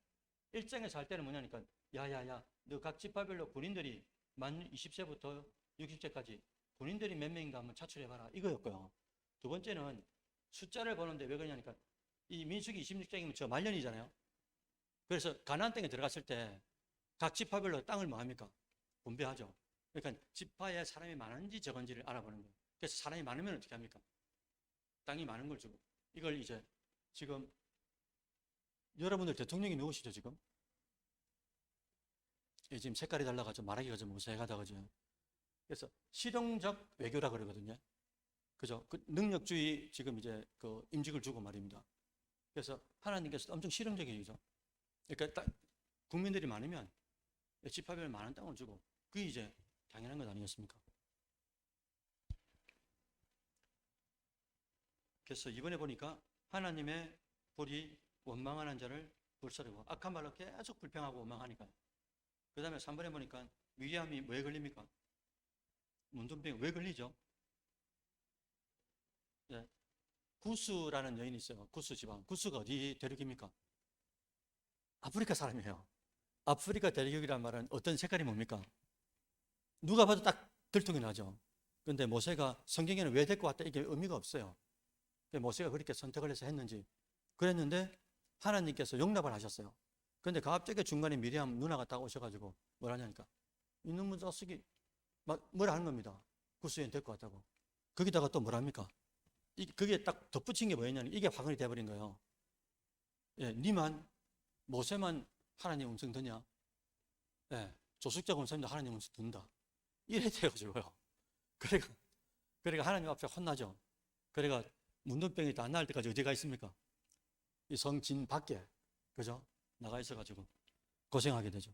1장에서 할 때는 뭐냐니까 야야야 너 각 지파별로 군인들이 만 20세부터 60세까지 군인들이 몇 명인가 한번 차출해봐라 이거였고요. 두 번째는 숫자를 보는데 왜 그러냐니까 이 민수기 26장이면 저 말년이잖아요. 그래서 가나안 땅에 들어갔을 때 각 지파별로 땅을 뭐 합니까? 분배하죠. 그러니까 지파에 사람이 많은지 적은지를 알아보는 거예요. 그래서 사람이 많으면 어떻게 합니까? 땅이 많은 걸 주고 이걸 이제 지금 여러분들 대통령이 누구시죠 지금? 지금 색깔이 달라가지고 말하기가 좀 어색하다고죠. 그래서 실용적 외교라 그러거든요. 그죠? 그 능력주의 지금 이제 그 임직을 주고 말입니다. 그래서 하나님께서 엄청 실용적인 얘기죠. 그러니까 국민들이 많으면 지파별 많은 땅을 주고 그게 이제 당연한 것 아니겠습니까? 그래서 이번에 보니까 하나님의 불이 원망하는 자를 불사르고 악한 말로 계속 불평하고 원망하니까요. 그 다음에 3번에 보니까 위기함이 왜 걸립니까? 문둥병 왜 걸리죠? 네. 구스라는 여인이 있어요. 구스 지방. 구스가 어디 대륙입니까? 아프리카 사람이에요. 아프리카 대륙이란 말은 어떤 색깔이 뭡니까? 누가 봐도 딱 들통이 나죠. 그런데 모세가 성경에는 왜 데리고 왔다 이게 의미가 없어요. 모세가 그렇게 선택을 해서 했는지 그랬는데 하나님께서 용납을 하셨어요. 그런데 갑자기 중간에 미리암 누나가 딱 오셔가지고 뭐라냐니까 이놈의 자식이 막 뭐라 하는 겁니다. 구스인 될 것 같다고. 거기다가 또 뭐랍니까? 그게 딱 덧붙인 게 뭐였냐면 이게 화근이 돼버린 거예요. 예, 니만 모세만 하나님 음성 듣냐? 예, 조숙자 권사님도 하나님 음성 듣는다. 이래 돼가지고요. 그러니까 하나님 앞에 혼나죠. 그러니까 문둥병이 다 나을 때까지 어디 가 있습니까? 이 성진 밖에, 그죠? 나가 있어가지고 고생하게 되죠.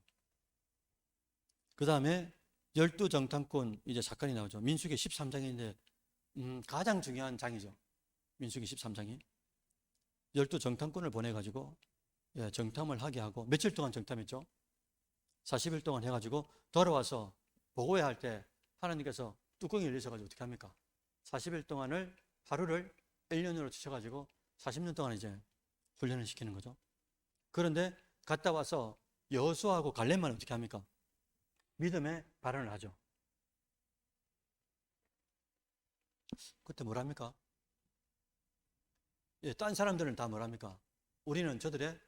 그 다음에 12정탐꾼 이제 사건이 나오죠. 민수기 13장인데 가장 중요한 장이죠. 민수기 13장이 12정탐꾼을 보내가지고 예, 정탐을 하게 하고 며칠 동안 정탐했죠. 40일 동안 해가지고 돌아와서 보고해야 할 때 하나님께서 뚜껑이 열리셔가지고 어떻게 합니까? 40일 동안을 하루를 1년으로 치셔가지고 40년 동안 이제 훈련을 시키는 거죠. 그런데 갔다 와서 여호수아하고 갈렙만 어떻게 합니까? 믿음의 발언을 하죠. 그때 뭐랍니까? 예, 딴 사람들은 다 뭐랍니까? 우리는 저들의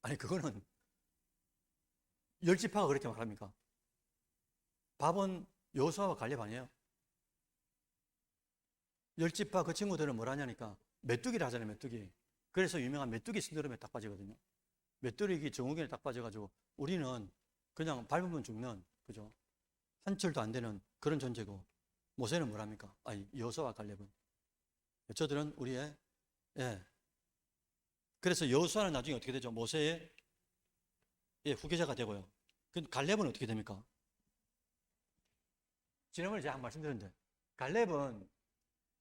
아니 그거는 열지파가 그렇게 말합니까? 밥은 여호수아와 갈렙 아니에요? 열지파 그 친구들은 뭐라냐니까 메뚜기를 하잖아요. 메뚜기. 그래서 유명한 메뚜기 신드롬에 딱 빠지거든요. 메뚜기 증후군에 딱 빠져가지고 우리는 그냥 밟으면 죽는, 그죠? 한 철도 안 되는 그런 존재고 모세는 뭐랍니까? 아니 여호수아와 갈렙은 저들은 우리의 예. 그래서 여호수아는 나중에 어떻게 되죠? 모세의 예, 후계자가 되고요. 그 갈렙은 어떻게 됩니까? 지난번에 제가 한 말씀드렸는데 갈렙은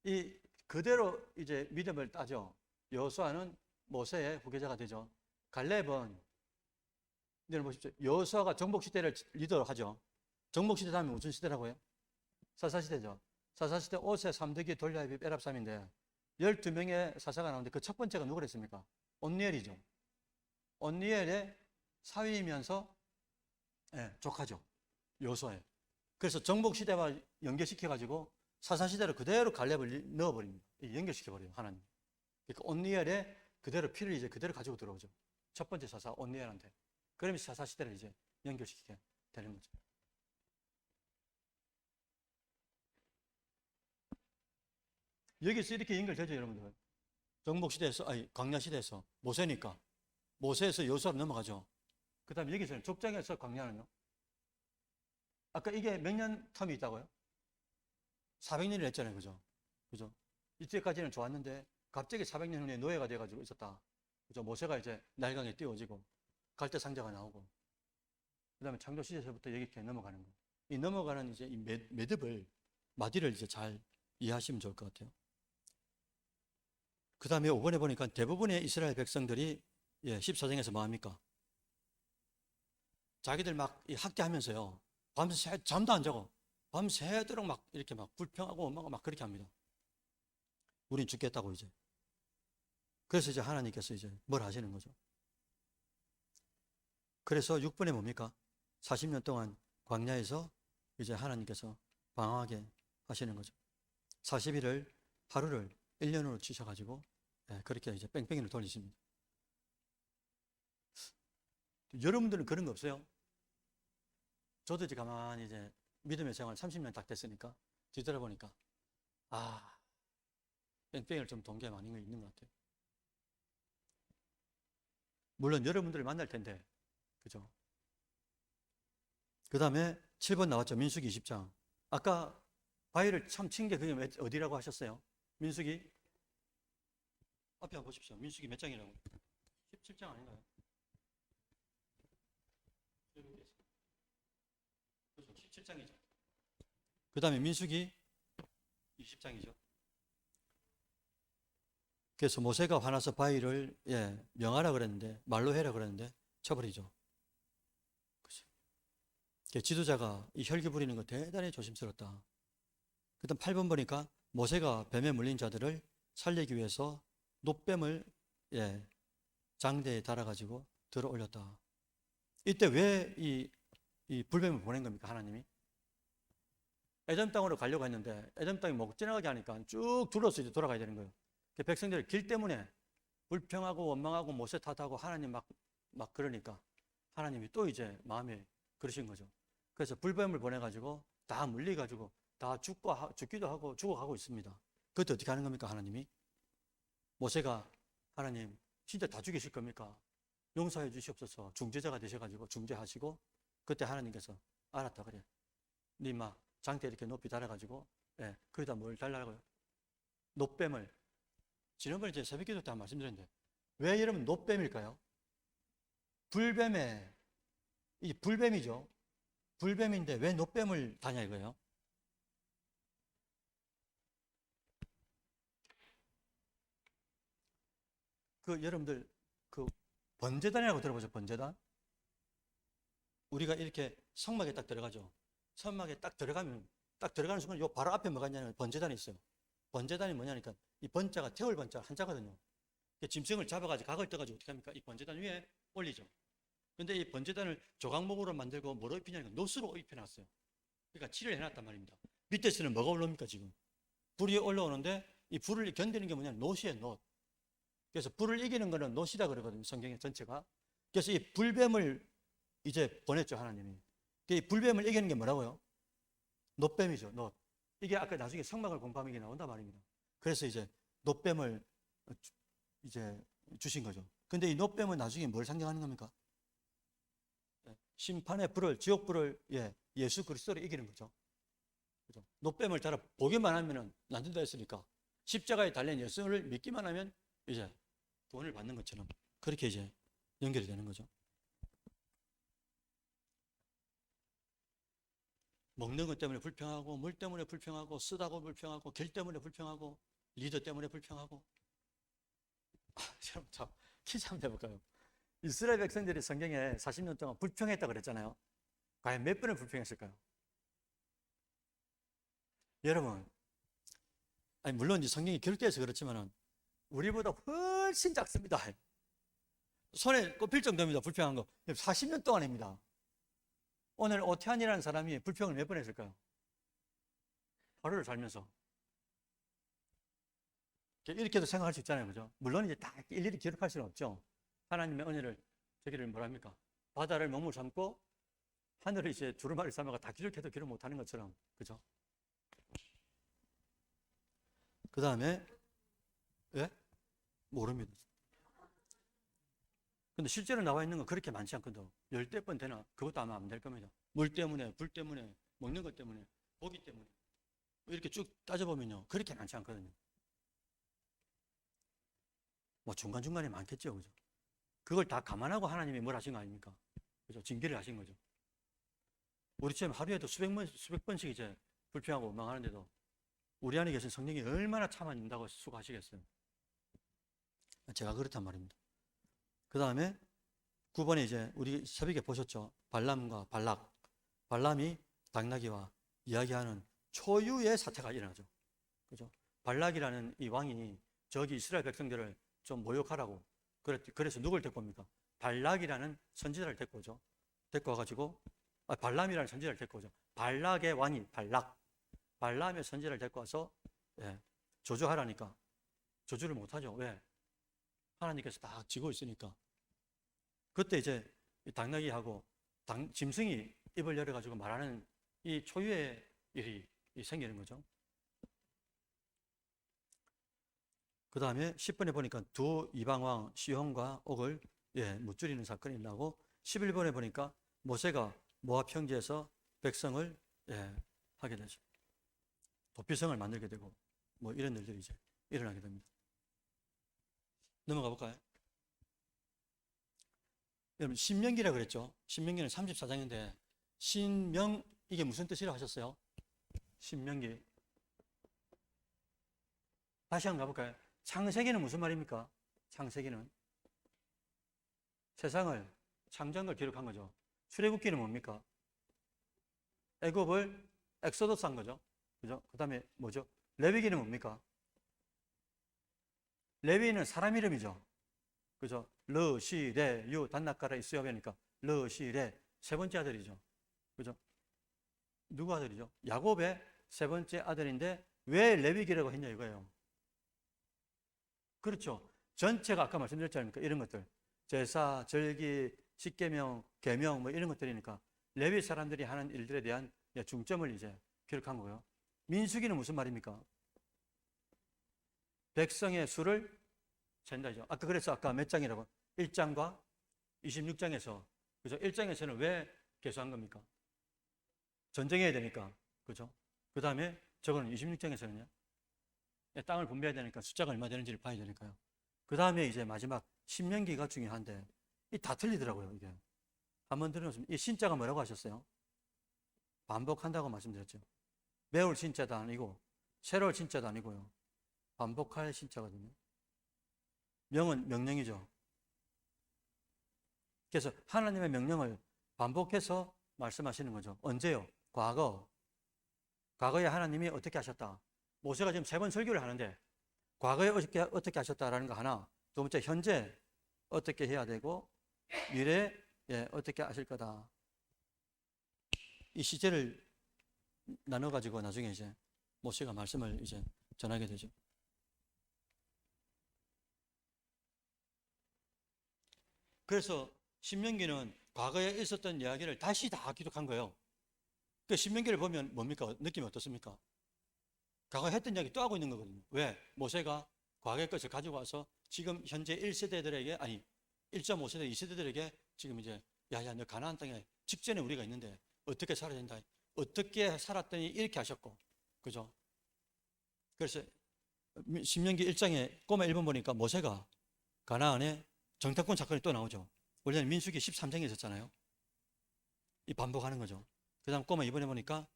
이 그대로 이제 믿음을 따죠. 여호수아는 모세의 후계자가 되죠. 갈렙은 여러분 보십시오. 여호수아가 정복시대를 리더로 하죠. 정복시대 다음에 무슨 시대라고요? 사사시대죠. 사사시대 5세 3득이 돌야입이 에랍삼인데 12명의 사사가 나오는데 그 첫 번째가 누구랬습니까? 온니엘이죠. 온니엘의 사위이면서 예, 조카죠. 여호수아예요. 그래서 정복시대와 연결시켜가지고 사사시대로 그대로 갈렙을 넣어버립니다. 연결시켜버려요, 하나님. 그러니까 온니엘의 그대로 피를 이제 그대로 가지고 들어오죠. 첫 번째 사사 온니엘한테. 그러면서 사사시대를 이제 연결시키게 되는 거죠. 여기서 이렇게 연결되죠, 여러분들. 정복시대에서, 아니, 광야시대에서 모세니까. 모세에서 여호수아로 넘어가죠. 그 다음에 여기서는 족장에서 광야는요. 아까 이게 몇 년 텀이 있다고요? 400년을 했잖아요. 그죠? 그죠? 이때까지는 좋았는데 갑자기 400년 후에 노예가 돼가지고 있었다. 그죠? 모세가 이제 날강에 띄워지고 갈대 상자가 나오고 그 다음에 창조 시대에서부터 여기 이렇게 넘어가는 거. 이 넘어가는 이제 이 매듭을, 마디를 이제 잘 이해하시면 좋을 것 같아요. 그 다음에 5번에 보니까 대부분의 이스라엘 백성들이 예, 14장에서 뭐 합니까? 자기들 막 학대하면서요. 밤새 잠도 안 자고 밤새도록 막 이렇게 막 불평하고 원망하고 막 그렇게 합니다. 우린 죽겠다고 이제. 그래서 이제 하나님께서 이제 뭘 하시는 거죠? 그래서 6번에 뭡니까? 40년 동안 광야에서 이제 하나님께서 방황하게 하시는 거죠. 40일을 하루를 1년으로 치셔가지고 예, 그렇게 이제 뺑뺑이를 돌리십니다. 여러분들은 그런 거 없어요? 저도 이제 가만히 이제 믿음의 생활 30년 딱 됐으니까 뒤돌아보니까 뺑뺑이를 좀 돈 게 많이 있는 것 같아요. 물론 여러분들을 만날 텐데, 그죠? 그 다음에 7번 나왔죠. 민수기 20장. 아까 바위를 참 친 게 그게 어디라고 하셨어요? 민수기 앞에 한번 보십시오. 민수기 몇 장이라고? 17장 아닌가요? 그렇죠. 17장이죠. 그 다음에 민수기 20장이죠. 그래서 모세가 화나서 바위를 예, 명하라 그랬는데 말로 해라 그랬는데 쳐버리죠. 그렇죠. 지도자가 이 혈기 부리는 거 대단히 조심스럽다. 그 다음 8번 보니까 모세가 뱀에 물린 자들을 살리기 위해서 놋뱀을 예, 장대에 달아가지고 들어 올렸다. 이때 왜 이 불뱀을 보낸 겁니까? 하나님이? 에돔 땅으로 가려고 했는데 에돔 땅이 못 지나가게 하니까 쭉 둘러서 이제 돌아가야 되는 거예요. 백성들이 길 때문에 불평하고 원망하고 모세 탓하고 하나님 막 그러니까 하나님이 또 이제 마음에 그러신 거죠. 그래서 불뱀을 보내가지고 다 물리가지고 다 죽기도 하고 죽어가고 있습니다. 그때 어떻게 하는 겁니까, 하나님이? 모세가 하나님 진짜 다 죽이실 겁니까? 용서해 주시옵소서. 중재자가 되셔가지고 중재하시고 그때 하나님께서 알았다 그래. 니마 장대 이렇게 높이 달아가지고 거기다 뭘 달라고요? 놋뱀을. 지난번에 제 새벽기도 때 말씀드렸는데 왜 여러분 놋뱀일까요? 불뱀에 이 불뱀이죠. 불뱀인데 왜 놋뱀을 다냐 이거예요? 그 여러분들 그 번제단이라고 들어보죠? 번제단? 우리가 이렇게 성막에 딱 들어가죠. 성막에 딱 들어가면 딱 들어가는 순간 요 바로 앞에 뭐가 있냐면 번제단이 있어요. 번제단이 뭐냐니까 이 번자가 태울 번자 한자거든요. 짐승을 잡아가지고 각을 떠가지고 어떻게 합니까? 이 번제단 위에 올리죠. 근데 이 번제단을 조각목으로 만들고 뭐로 입히냐니까 놋으로 입혀놨어요. 그러니까 칠을 해놨단 말입니다. 밑에서는 뭐가 올라옵니까 지금? 불이 올라오는데 이 불을 견디는 게 뭐냐면 놋이에요, 놋. 그래서 불을 이기는 거는 놋이다 그러거든요, 성경의 전체가. 그래서 이 불뱀을 이제 보냈죠, 하나님이. 이 불뱀을 이기는 게 뭐라고요? 놋뱀이죠, 놋. 이게 아까 나중에 성막을 공부하면 이게 나온단 말입니다. 그래서 이제 놋뱀을 이제 주신 거죠. 근데 이 놋뱀은 나중에 뭘 상징하는 겁니까? 심판의 불을, 지옥 불을 예수 그리스도로 이기는 거죠. 그죠? 놋뱀을 따라 보기만 하면은 안 된다 했으니까 십자가에 달린 예수를 믿기만 하면 이제 구원을 받는 것처럼 그렇게 이제 연결이 되는 거죠. 먹는 것 때문에 불평하고, 물 때문에 불평하고, 쓰다고 불평하고, 길 때문에 불평하고, 리더 때문에 불평하고. 여러분, 퀴즈 한번 해볼까요? 이스라엘 백성들이 성경에 40년 동안 불평했다고 그랬잖아요. 과연 몇 번을 불평했을까요? 여러분, 아니 물론 성경이 기록되어서 그렇지만은 우리보다 훨씬 작습니다. 손에 꼽힐 정도입니다. 불평한 거 40년 동안입니다. 오늘 오태환이라는 사람이 불평을 몇 번 했을까요? 하루를 살면서. 이렇게도 생각할 수 있잖아요. 그죠? 물론 이제 다 일일이 기록할 수는 없죠. 하나님의 은혜를, 저기를 뭐랍니까? 바다를 몸으로 삼고 하늘을 이제 두루마리 삼아가 다 기록해도 기록 못하는 것처럼. 그죠? 그 다음에, 모릅니다. 근데 실제로 나와 있는 건 그렇게 많지 않거든요. 10대 번 되나? 그것도 아마 안 될 겁니다. 물 때문에, 불 때문에, 먹는 것 때문에, 고기 때문에. 이렇게 쭉 따져보면요. 그렇게 많지 않거든요. 뭐 중간중간에 많겠죠. 그죠? 그걸 다 감안하고 하나님이 뭘 하신 거 아닙니까? 그죠? 징계를 하신 거죠. 우리처럼 하루에도 수백 번씩 이제 불평하고 원망하는데도 우리 안에 계신 성령이 얼마나 참아낸다고 수고하시겠어요. 제가 그렇단 말입니다. 그 다음에 9번에 이제 우리 새벽에 보셨죠? 발람과 발락. 발람이 당나귀와 이야기하는 초유의 사태가 일어나죠. 그죠? 발락이라는 이 왕이 저기 이스라엘 백성들을 좀 모욕하라고 그래서 누굴 데리고 옵니까? 발락이라는 선지자를 데리고 오죠. 데리고 와가지고 발람이라는 선지자를 데리고 오죠. 발락의 왕이 발람의 선지자를 데리고 와서 조주하라니까 조주를 못하죠. 왜? 하나님께서 다 지고 있으니까. 그때 이제 당나귀하고 짐승이 입을 열어가지고 말하는 이 초유의 일이 생기는 거죠. 그 다음에 10번에 보니까 두 이방왕 시혼과 옥을 무찌르는 사건이 나고 11번에 보니까 모세가 모압 평지에서 백성을 하게 되죠. 도피성을 만들게 되고 뭐 이런 일들이 이제 일어나게 됩니다. 넘어가 볼까요? 여러분 신명기라고 그랬죠. 신명기는 34장인데 신명 이게 무슨 뜻이라고 하셨어요? 신명기 다시 한번 가볼까요? 창세기는 무슨 말입니까? 창세기는 세상을 창조한 걸 기록한 거죠. 출애굽기는 뭡니까? 애굽을 엑소더스 한 거죠. 그죠? 그 다음에 뭐죠? 레위기는 뭡니까? 레위는 사람 이름이죠. 그죠? 르, 시, 레, 유, 단나카라, 이스야베니까 르, 시, 레 세 번째 아들이죠. 그죠? 누구 아들이죠? 야곱의 세 번째 아들인데 왜 레위기라고 했냐 이거예요. 그렇죠. 전체가 아까 말씀드렸지 않습니까? 이런 것들. 제사, 절기, 십계명, 계명 뭐 이런 것들이니까 레위 사람들이 하는 일들에 대한 중점을 이제 기록한 거고요. 민수기는 무슨 말입니까? 백성의 수를 잰다죠. 그래서 아까 몇 장이라고? 1장과 26장에서, 그죠? 1장에서는 왜 계수한 겁니까? 전쟁해야 되니까, 그죠? 그 다음에 저거는 26장에서는요, 땅을 분배해야 되니까 숫자가 얼마 되는지를 봐야 되니까요. 그 다음에 이제 마지막 신명기가 중요한데, 이 다 틀리더라고요, 이게. 한번 들어보시면, 이 신자가 뭐라고 하셨어요? 반복한다고 말씀드렸죠. 배울 신자도 아니고, 새로울 신자도 아니고요. 반복할 신자거든요. 명은 명령이죠. 그래서 하나님의 명령을 반복해서 말씀하시는 거죠. 언제요? 과거에 하나님이 어떻게 하셨다. 모세가 지금 3번 설교를 하는데 과거에 어떻게 하셨다라는 거 하나, 두 번째 현재 어떻게 해야 되고 미래에 어떻게 하실 거다. 이 시제를 나눠가지고 나중에 이제 모세가 말씀을 이제 전하게 되죠. 그래서 신명기는 과거에 있었던 이야기를 다시 다 기록한 거예요. 그 신명기를 보면 뭡니까? 느낌이 어떻습니까? 과거에 했던 이야기 또 하고 있는 거거든요. 왜? 모세가 과거의 것을 가지고 와서 지금 현재 1세대들에게, 아니 1.5세대, 2세대들에게 지금 이제 야야 너 가나안 땅에 직전에 우리가 있는데 어떻게 살아야 된다. 어떻게 살았더니 이렇게 하셨고, 그죠? 그래서 신명기 1장에 꼬마 1번 보니까 모세가 가나안에 정탐꾼 사건이 또 나오죠. 원래는 민수기 13장에 있었잖아요. 이 반복하는 거죠. 그 다음 꼬마 2번에 보니까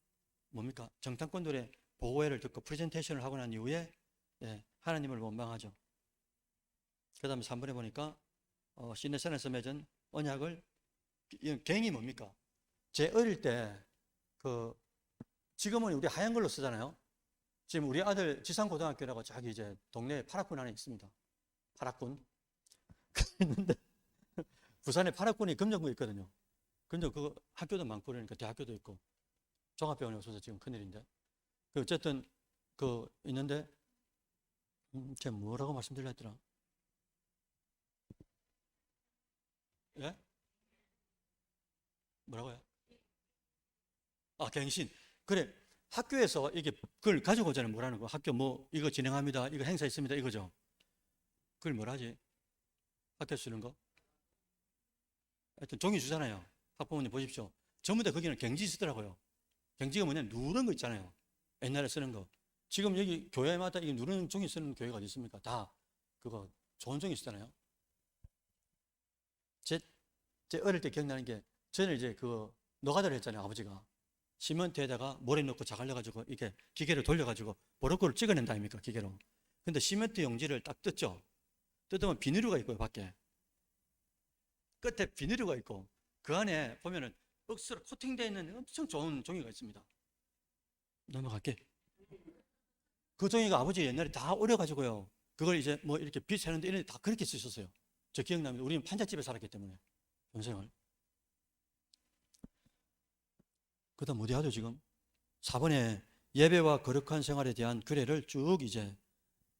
뭡니까? 정탐꾼들의 보고회를 듣고 프레젠테이션을 하고 난 이후에 하나님을 원망하죠. 그 다음에 3번에 보니까 시내산에서 맺은 언약을, 갱이 뭡니까? 제 어릴 때 지금은 우리 하얀 걸로 쓰잖아요. 지금 우리 아들 지상고등학교라고 저기 이제 동네에 파락군 안에 있습니다. 파락군. 있는데 부산에 파락군이 금정구에 있거든요. 근데 그 학교도 많고 그러니까 대학교도 있고 종합병원에 없어서 지금 큰일인데. 어쨌든 있는데 제가 뭐라고 말씀드려 했더라? 예? 뭐라고요? 갱신. 그래. 학교에서 이게 그걸 가지고 오잖아요. 뭐라는 거. 학교 이거 진행합니다. 이거 행사 있습니다. 이거죠. 그걸 뭐라지? 학교에서 주는 거? 하여튼 종이 주잖아요. 학부모님 보십시오. 전부 다 거기는 경지 쓰더라고요. 경지가 뭐냐면 누른 거 있잖아요. 옛날에 쓰는 거. 지금 여기 교회마다 이 누르는 종이 쓰는 교회가 어디 있습니까? 다 그거 좋은 종이 쓰잖아요. 제 어릴 때 기억나는 게 저는 이제 노가다를 했잖아요. 아버지가. 시멘트에다가 모래 넣고 자갈려가지고 이렇게 기계로 돌려가지고 보로코를 찍어낸다 아닙니까? 기계로. 근데 시멘트 용지를 딱 뜯죠. 뜯으면 비닐류가 있고요. 밖에. 끝에 비닐류가 있고 그 안에 보면은 억수로 코팅되어 있는 엄청 좋은 종이가 있습니다. 넘어갈게. 그 종이가 아버지 옛날에 다 오려가지고요. 그걸 이제 이렇게 빛하는데 이런 데 다 그렇게 쓰셨어요. 저 기억납니다. 우리는 판잣집에 살았기 때문에 평생을. 그 다음 어디 하죠 지금? 4번에 예배와 거룩한 생활에 대한 규례를 쭉 이제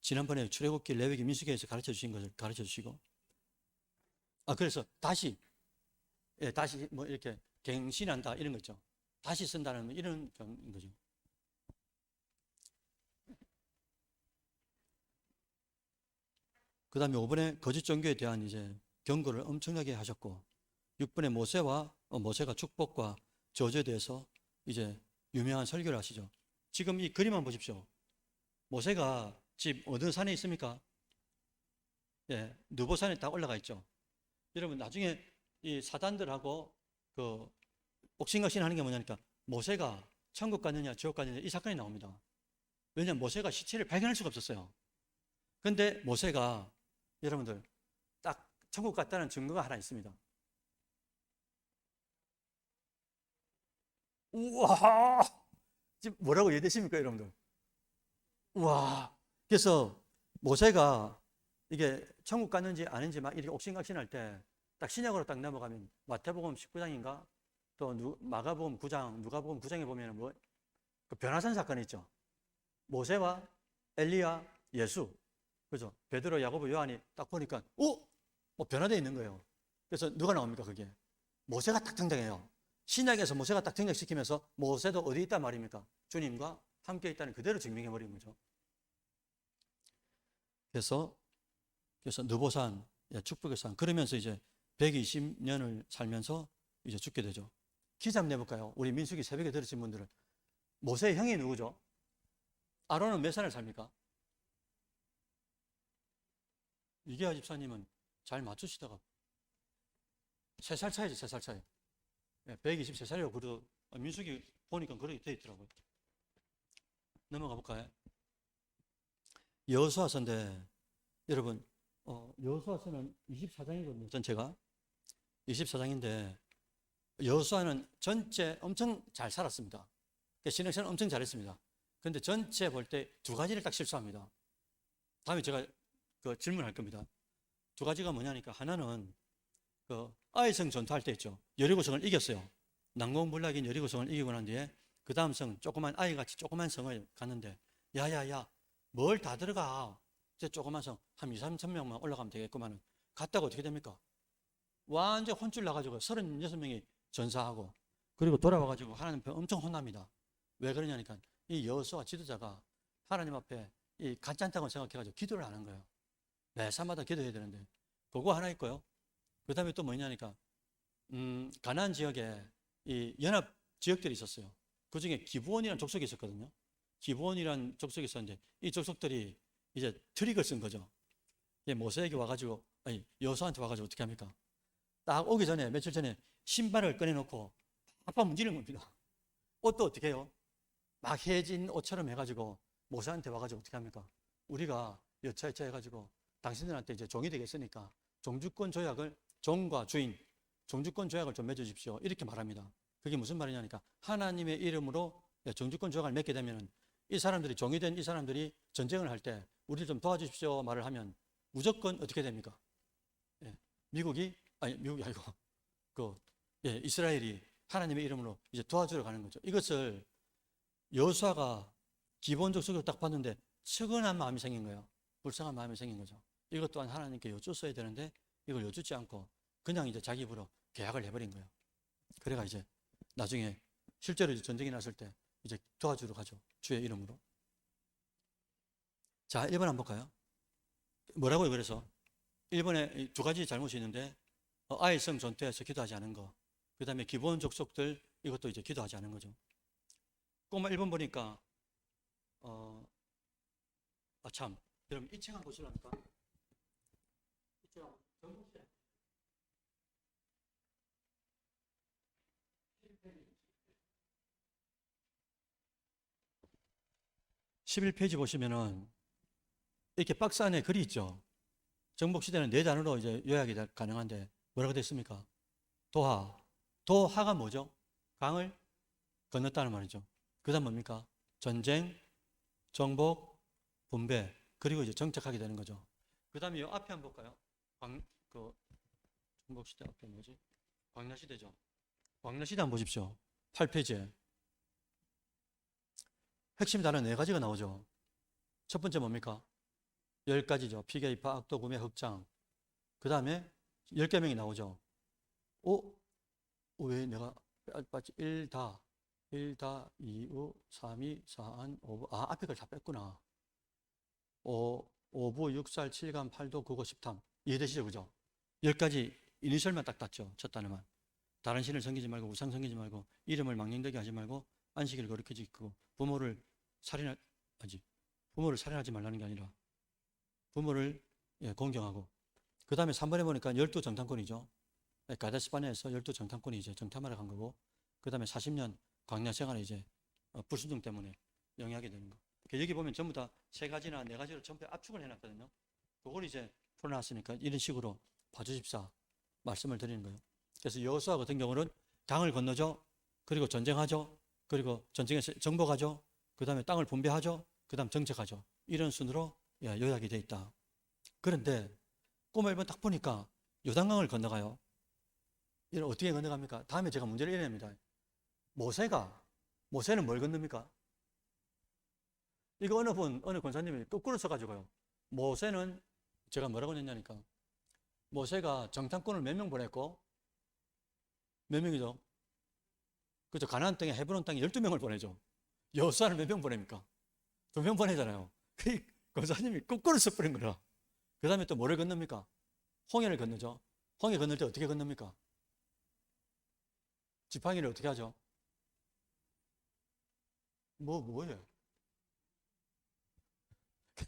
지난번에 출애굽기, 레위기, 민수기에서 가르쳐 주신 것을 가르쳐 주시고, 그래서 다시 이렇게 갱신한다 이런 거 있죠. 다시 쓴다는 이런 거죠. 그 다음에 5번에 거짓 종교에 대한 이제 경고를 엄청나게 하셨고, 6번에 모세가 축복과 저주에 대해서 이제 유명한 설교를 하시죠. 지금 이 그림만 보십시오. 모세가 집 어느 산에 있습니까? 느보산에 딱 올라가 있죠. 여러분 나중에 이 사단들하고 옥신각신 하는 게 뭐냐니까 모세가 천국 갔느냐 지옥 갔느냐 이 사건이 나옵니다. 왜냐하면 모세가 시체를 발견할 수가 없었어요. 근데 모세가 여러분들 딱 천국 갔다는 증거가 하나 있습니다. 우와! 지금 뭐라고 이해되십니까, 여러분들? 우와! 그래서 모세가 이게 천국 갔는지 아닌지 막 이렇게 옥신각신할 때 딱 신약으로 딱 넘어가면 마태복음 19장인가 또 마가복음 9장, 누가복음 9장에 보면 그 변화산 사건이 있죠. 모세와 엘리야, 예수, 그죠? 베드로, 야고보, 요한이 딱 보니까 변화되어 있는 거예요. 그래서 누가 나옵니까, 그게? 모세가 딱 등장해요. 신약에서 모세가 딱 등장시키면서 모세도 어디 있단 말입니까? 주님과 함께 있다는 그대로 증명해 버린 거죠. 그래서 느보산, 축복의 산, 그러면서 이제 120년을 살면서 이제 죽게 되죠. 기자 한번 내볼까요? 우리 민수기 새벽에 들으신 분들은 모세의 형이 누구죠? 아론은 몇 살을 삽니까? 이계하 집사님은 잘 맞추시다가 3살 차이죠, 3살 차이. 123살이라고 그래도 민수기 보니까 그렇게 돼 있더라고요. 넘어가 볼까요? 여호수아서인데 여러분 여호수아서는 24장이거든요. 전체가 24장인데 여호수아는 전체 엄청 잘 살았습니다. 신앙생활 엄청 잘했습니다. 그런데 전체 볼 때 두 가지를 딱 실수합니다. 다음에 제가 그 질문할 겁니다. 두 가지가 뭐냐니까 하나는 그 아이성 전투할 때 있죠. 여리고성을 이겼어요. 난공불락인 여리고성을 이기고 난 뒤에 그 다음 성 조그만 아이같이 조그만 성을 갔는데 야야야 뭘 다 들어가 이제 조그만 성 한 2, 3천 명만 올라가면 되겠구만은 갔다가 어떻게 됩니까? 완전 혼쭐 나가지고 36명이 전사하고 그리고 돌아와가지고 하나님 앞에 엄청 혼납니다. 왜 그러냐니까 이 여호수아 지도자가 하나님 앞에 이 괜찮다고 생각해가지고 기도를 하는 거예요. 매사마다 기도해야 되는데 그거 하나 있고요. 그 다음에 또 뭐냐니까 가나안 지역에 이 연합 지역들이 있었어요. 그 중에 기브온이라는 족속이 있었거든요. 기브온이라는 족속이 있었는데 이 족속들이 이제 트릭을 쓴 거죠. 모세에게 와가지고 여호수아한테 와가지고 어떻게 합니까? 딱 오기 전에 며칠 전에 신발을 꺼내놓고 팍팍 문지르는 겁니다. 옷도 어떻게 해요? 막 해진 옷처럼 해가지고 모세한테 와가지고 어떻게 합니까? 우리가 여차여차 해가지고 당신들한테 이제 종이 되겠으니까 종주권 조약을 종과 주인 종주권 조약을 좀 맺어주십시오. 이렇게 말합니다. 그게 무슨 말이냐니까 하나님의 이름으로 종주권 조약을 맺게 되면 이 사람들이 종이 된 이 사람들이 전쟁을 할 때 우리를 좀 도와주십시오 말을 하면 무조건 어떻게 됩니까? 미국이 아니고 이스라엘이 하나님의 이름으로 이제 도와주러 가는 거죠. 이것을 여호수아가 기본적으로 딱 봤는데 측은한 마음이 생긴 거예요. 불쌍한 마음이 생긴 거죠. 이것 또한 하나님께 여쭈었어야 되는데 이걸 여쭈지 않고 그냥 이제 자기 입으로 계약을 해버린 거예요. 그래가 이제 나중에 실제로 이제 전쟁이 났을 때 이제 도와주러 가죠. 주의 이름으로. 자, 1번 한번 볼까요? 뭐라고요? 그래서 1번에 두 가지 잘못이 있는데 아이성 전투에서 기도하지 않은 거, 그 다음에 기본 족속들 이것도 이제 기도하지 않은 거죠. 꼬마 1번 보니까 참 여러분 이 책 한번 보시랍니까? 이 책 한번 전국시대 11페이지 보시면은 이렇게 박스 안에 글이 있죠. 정복시대는 4단어로 이제 요약이 가능한데 뭐라고 됐습니까? 도하. 도하가 뭐죠? 강을 건넜다는 말이죠. 그 다음 뭡니까? 전쟁, 정복, 분배, 그리고 이제 정착하게 되는 거죠. 그 다음에 이 앞에 한번 볼까요? 정복시대 앞에 뭐지? 광야시대죠. 광야시대 한번 보십시오. 8페이지에. 핵심 단어 4가지가 나오죠. 첫 번째 뭡니까? 10가지죠. 피계입파, 악도, 구매, 흑장. 그 다음에 10개명이 나오죠. 왜 내가 빠지 1다, 2우, 3이, 4안, 5부. 앞에 걸 다 뺐구나. 5부, 6살, 7간, 8도, 9고, 10탐. 이해되시죠? 그죠? 10가지 이니셜만 딱 땄죠. 첫 단어만. 다른 신을 섬기지 말고, 우상 섬기지 말고, 이름을 망령되게 하지 말고, 안식일을 거룩히 지키고, 부모를 살인하지 말라는 게 아니라, 부모를 공경하고. 그 다음에 3번에 보니까 12정탐꾼이죠. 가데스바네에서 12정탐꾼이 이제 정탐하러 간 거고, 그 다음에 40년 광야 생활에 이제 불순종 때문에 영위하게 되는 거. 여기 보면 전부 다 3가지나 4가지로 전부 압축을 해놨거든요. 그걸 이제 풀어놨으니까 이런 식으로 봐주십사 말씀을 드리는 거예요. 그래서 여호수아 같은 경우는 강을 건너죠. 그리고 전쟁하죠. 그리고 전쟁에서 정복하죠. 그 다음에 땅을 분배하죠. 그 다음 정책하죠. 이런 순으로 요약이 되어 있다. 그런데 꼬마 1번 딱 보니까 요단강을 건너가요. 이걸 어떻게 건너갑니까? 다음에 제가 문제를 이래냅니다. 모세는 뭘 건넙니까? 이거 어느 권사님이 거꾸로 써가지고요. 모세는 제가 뭐라고 했냐니까 모세가 정탐꾼을 몇 명 보냈고 몇 명이죠? 그죠? 가나안 땅에 헤브론 땅에 12명을 보내죠. 여호수아는 몇 명 보냅니까? 2명 보내잖아요. 그 권사님이 거꾸로 써버린 거라. 그 다음에 또 뭐를 건넙니까? 홍해를 건너죠. 홍해 건널 때 어떻게 건넙니까? 지팡이를 어떻게 하죠? 뭐예요?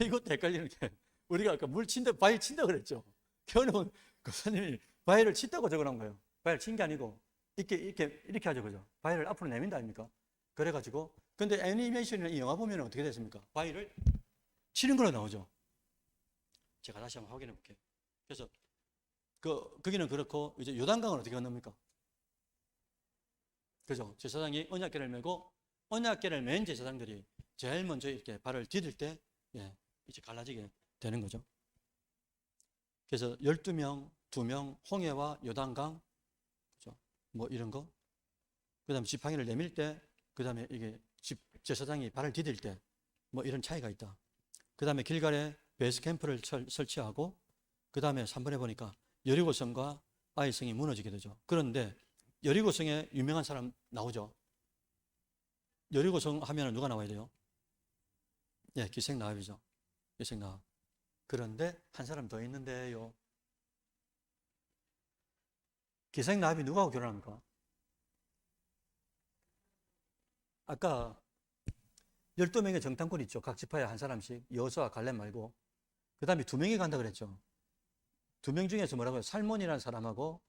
이것도 헷갈리는 게, 우리가 아까 물 친다, 바위 친다 그랬죠. 겨우는 권사님이 바위를 친다고 적어놓은 거예요. 바위를 친 게 아니고, 이렇게 하죠. 그죠? 바위를 앞으로 내민다 아닙니까? 그래가지고, 근데 애니메이션이나 이 영화 보면 어떻게 됐습니까? 바위를 치는 걸로 나오죠. 제가 다시 한번 확인해 볼게요. 그래서, 거기는 그렇고, 이제 요단강은 어떻게 건넙니까? 그죠? 제사장이 언약궤를 메고, 언약궤를 맨 제사장들이 제일 먼저 이렇게 발을 디딜 때, 예, 이제 갈라지게 되는 거죠. 그래서 12명, 2명, 홍해와 요단강, 그죠? 뭐 이런 거. 그 다음에 지팡이를 내밀 때, 그 다음에 이게 제사장이 발을 디딜 때, 뭐 이런 차이가 있다. 그 다음에 길갈에 베이스 캠프를 설치하고, 그 다음에 3번에 보니까 여리고성과 아이성이 무너지게 되죠. 그런데 여리고성에 유명한 사람 나오죠. 여리고성 하면 누가 나와야 돼요? 예, 기생나합이죠. 기생나합. 그런데 한 사람 더 있는데요. 기생나합이 누구하고 결혼합니까? 아까 12명의 정탐꾼 있죠. 각 지파에 한 사람씩. 여호수아, 갈렙 말고. 그 다음에 2명이 간다 그랬죠. 2명 중에서 뭐라고요? 살몬이라는 사람하고,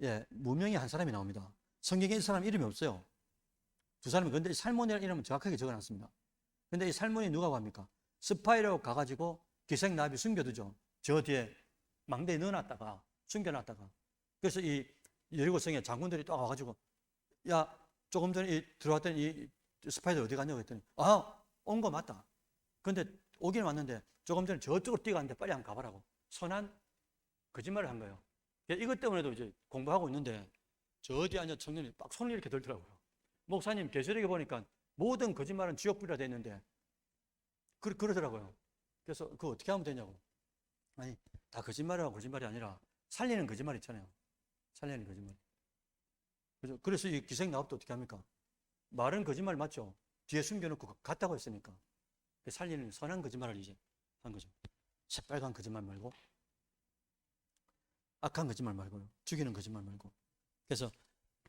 예, 무명의 한 사람이 나옵니다. 성경에 이 사람 이름이 없어요. 두 사람이. 근데 살몬이라는 이름은 정확하게 적어놨습니다. 근데 이 살몬이 누가 합니까? 스파이라고 가가지고 기생나합이 숨겨두죠. 저 뒤에 망대에 넣어놨다가, 숨겨놨다가. 그래서 이 여리고성의 장군들이 또 와가지고, 야, 조금 전에 들어왔던 이 스파이들 어디 갔냐고 했더니, 온 거 맞다. 근데 오긴 왔는데 조금 전에 저쪽으로 뛰어갔는데 빨리 한번 가봐라고. 선한 거짓말을 한 거예요. 이것 때문에도 이제 공부하고 있는데 저 뒤에 앉아 청년이 막 손을 이렇게 들더라고요. 목사님 계시록에 보니까 모든 거짓말은 지옥불이라 돼 있는데 그러더라고요. 그래서 그거 어떻게 하면 되냐고. 아니, 다 거짓말이라고 거짓말이 아니라 살리는 거짓말 있잖아요. 살리는 거짓말. 그래서 이 기생나합도 어떻게 합니까? 말은 거짓말 맞죠? 뒤에 숨겨놓고 갔다고 했으니까. 살리는 선한 거짓말을 이제 한 거죠. 새빨간 거짓말 말고, 악한 거짓말 말고요. 죽이는 거짓말 말고. 그래서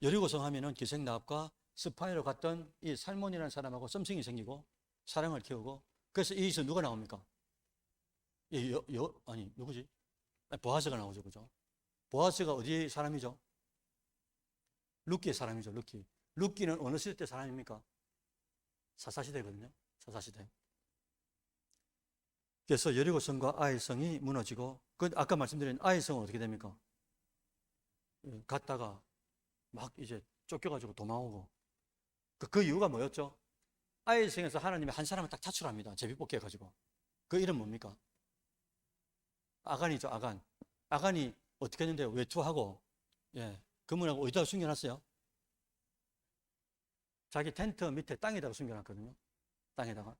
여리고성 하면은 기생나합과 스파이로 갔던 이 살몬이라는 사람하고 썸씽이 생기고 사랑을 키우고, 그래서 여기서 누가 나옵니까? 아니, 누구지? 보아스가 나오죠. 그죠? 보아스가 어디 사람이죠? 룻기의 사람이죠. 룻기는 어느 시대 때 사람입니까? 사사시대거든요. 사사시대. 그래서 여리고성과 아이성이 무너지고, 아까 말씀드린 아이성은 어떻게 됩니까? 갔다가 막 이제 쫓겨가지고 도망오고. 그 이유가 뭐였죠? 아이성에서 하나님이 한 사람을 딱 차출합니다. 제비뽑기 해가지고. 그 이름 뭡니까? 아간이죠. 아간이 어떻게 했는데 외투하고, 예, 그분하고 어디다가 숨겨놨어요? 자기 텐트 밑에 땅에다가 숨겨놨거든요. 땅에다가.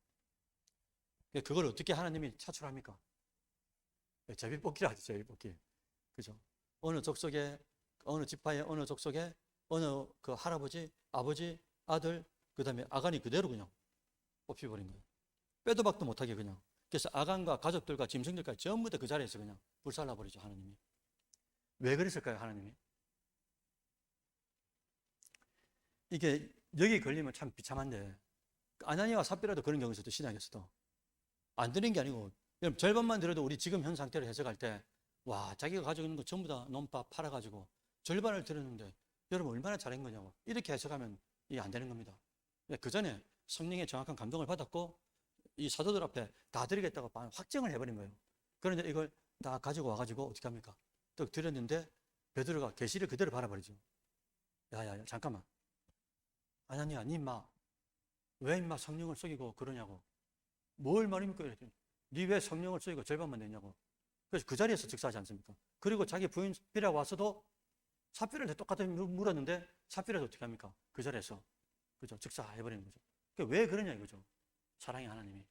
그걸 어떻게 하나님이 차출합니까? 제비뽑기라 하죠. 제비뽑기. 그죠? 어느 족속에, 어느 지파에, 어느 족속에, 어느 그 할아버지, 아버지, 아들, 그 다음에 아간이 그대로 그냥 뽑혀버린 거예요. 빼도 박도 못하게 그냥. 그래서 아간과 가족들과 짐승들까지 전부 다 그 자리에서 그냥 불살라버리죠. 하나님이. 왜 그랬을까요? 하나님이. 이게 여기 걸리면 참 비참한데, 아나니아와 삽비라도 그런 경우에서도 신앙에서도 안 되는 게 아니고, 여러분 절반만 들어도 우리 지금 현 상태를 해석할 때, 와, 자기가 가지고 있는 거 전부 다 논밭 팔아가지고 절반을 들었는데 여러분 얼마나 잘한 거냐고 이렇게 해석하면 이게 안 되는 겁니다. 그 전에 성령의 정확한 감동을 받았고 이 사도들 앞에 다 드리겠다고 확정을 해버린 거예요. 그런데 이걸 다 가지고 와가지고 어떻게 합니까? 또 드렸는데 베드로가 계시를 그대로 바라버리죠. 야야야, 잠깐만. 아나니아, 니 인마 왜 인마 성령을 속이고 그러냐고. 뭘 말입니까? 이랬더니 니 왜 성령을 속이고 절반만 내냐고. 그래서 그 자리에서 즉사하지 않습니까? 그리고 자기 부인 삽비라 와서도 삽비라한테 똑같은 물었는데 삽비라도 어떻게 합니까? 그 자리에서 그죠? 즉사해버리는 거죠. 왜 그러냐 이거죠. 사랑의 하나님이.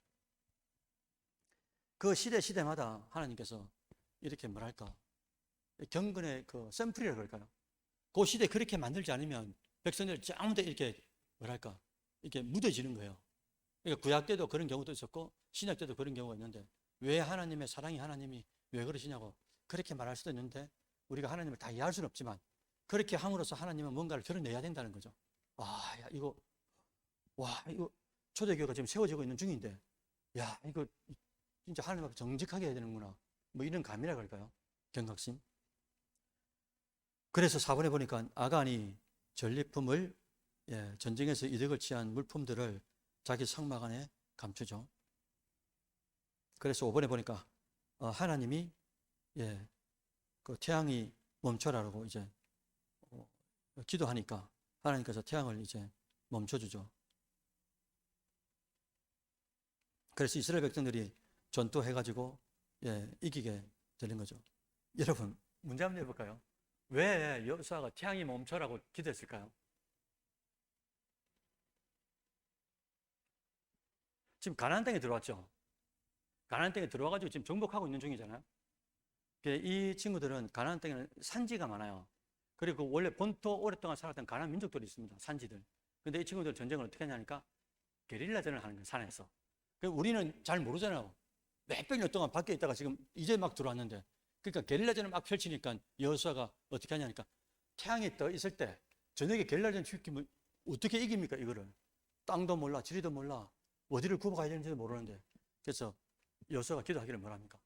그 시대마다 하나님께서 이렇게 뭐랄까 경건의 그 샘플이라고 그럴까요? 그 시대 그렇게 만들지 않으면 백성들이 전부 다 이렇게 뭐랄까 이렇게 무뎌지는 거예요. 그러니까 구약 때도 그런 경우도 있었고 신약 때도 그런 경우가 있는데 왜 하나님의 사랑이 하나님이 왜 그러시냐고 그렇게 말할 수도 있는데 우리가 하나님을 다 이해할 수는 없지만 그렇게 함으로써 하나님은 뭔가를 드러내야 된다는 거죠. 아, 야, 이거 초대교회가 지금 세워지고 있는 중인데 야, 이거 진짜 하나님 앞에 정직하게 해야 되는구나. 뭐 이런 감이라 그럴까요? 경각심. 그래서 4번에 보니까 아간이 전리품을 전쟁에서 이득을 취한 물품들을 자기 성막 안에 감추죠. 그래서 5번에 보니까 하나님이 그 태양이 멈춰라라고 이제 기도하니까 하나님께서 태양을 이제 멈춰주죠. 그래서 이스라엘 백성들이 전투해가지고 이기게 되는 거죠. 여러분 문제 한번 내볼까요? 왜 여호수아가 태양이 멈춰라고 기도했을까요? 지금 가나안 땅에 들어왔죠. 가나안 땅에 들어와가지고 지금 정복하고 있는 중이잖아요. 이 친구들은 가나안 땅에는 산지가 많아요. 그리고 원래 본토 오랫동안 살았던 가나안 민족들이 있습니다. 산지들. 근데 이 친구들 전쟁을 어떻게 하냐니까 게릴라전을 하는 거예요. 산에서. 우리는 잘 모르잖아요. 몇백 년 동안 밖에 있다가 지금 이제 막 들어왔는데 그러니까 게릴라전을 막 펼치니까 여호수아가 어떻게 하냐니까 태양이 떠 있을 때 저녁에 게릴라전 시키면 어떻게 이깁니까 이거를. 땅도 몰라 지리도 몰라 어디를 굽어가야 되는지도 모르는데 그래서 여호수아가 기도하기를 뭐랍니까?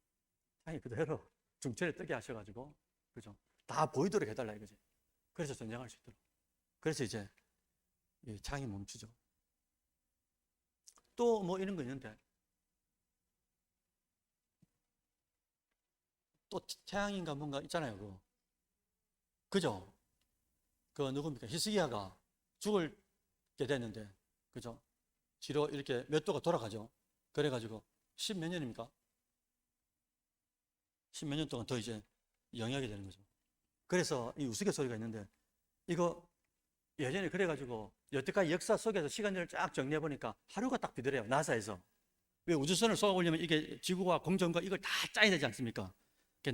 태양이 그대로 중천에 뜨게 하셔가지고 그죠? 다 보이도록 해달라 이거지. 그래서 전쟁할 수 있도록. 그래서 이제 태양이 멈추죠. 또 뭐 이런 거 있는데 또 태양인가 뭔가 있잖아요. 그죠? 그 누굽니까? 히스기야가 죽게 됐는데 그죠? 뒤로 이렇게 몇 도가 돌아가죠. 그래가지고 10몇 년입니까? 10몇 년 동안 더 이제 영위하게 되는 거죠. 그래서 이 우스갯소리가 있는데 이거 예전에 그래가지고 여태까지 역사 속에서 시간들을 쫙 정리해 보니까 하루가 딱 비더래요. 나사에서. 왜 우주선을 쏘아 올리면 이게 지구와 공전과 이걸 다 짜야 되지 않습니까?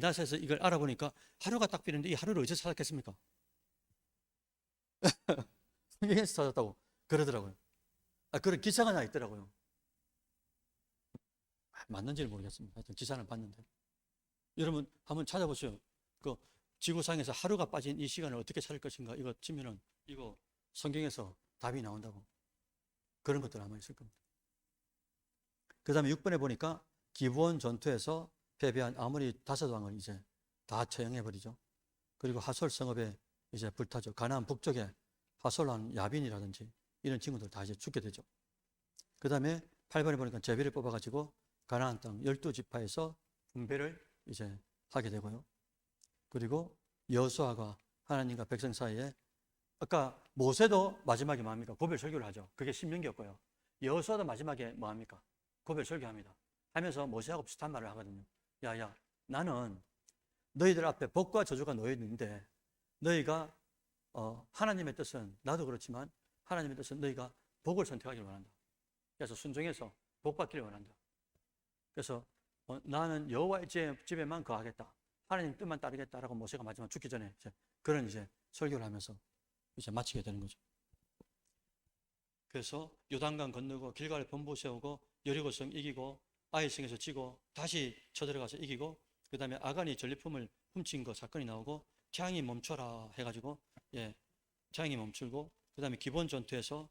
나사에서 이걸 알아보니까 하루가 딱 비는데 이 하루를 어디서 찾았겠습니까? 성경에서 찾았다고 그러더라고요. 그런 기사가 나 있더라고요. 맞는지는 모르겠습니다. 하여튼 기사는 봤는데. 여러분 한번 찾아보세요. 그 지구상에서 하루가 빠진 이 시간을 어떻게 찾을 것인가 이거 치면은 이거 성경에서 답이 나온다고. 그런 것들 아마 있을 겁니다. 그 다음에 6번에 보니까 기브온 전투에서 패배한 아모리 5왕을 이제 다 처형해버리죠. 그리고 하솔 성읍에 이제 불타죠. 가나안 북쪽에 하솔한 야빈이라든지 이런 친구들 다 이제 죽게 되죠. 그 다음에 8번에 보니까 제비를 뽑아가지고 가나안 땅 12지파에서 분배를 이제 하게 되고요. 그리고 여호수아가 하나님과 백성 사이에 아까 모세도 마지막에 뭐합니까? 고별 설교를 하죠. 그게 신명기였고요. 여호수아도 마지막에 뭐합니까? 고별 설교합니다. 하면서 모세하고 비슷한 말을 하거든요. 야야, 나는 너희들 앞에 복과 저주가 놓여 있는데 너희가 하나님의 뜻은 나도 그렇지만 하나님의 뜻은 너희가 복을 선택하기를 원한다. 그래서 순종해서 복 받기를 원한다. 그래서 나는 여호와의 집에만 거하겠다. 하나님 뜻만 따르겠다라고 모세가 마지막 죽기 전에 그런 이제 설교를 하면서 이제 마치게 되는 거죠. 그래서 요단강 건너고 길갈에 본부 세우고 여리고성 이기고 아이성에서 지고 다시 쳐들어가서 이기고 그 다음에 아간이 전리품을 훔친 거 사건이 나오고 태양이 멈춰라 해가지고 태양이 멈추고 그 다음에 기본 전투에서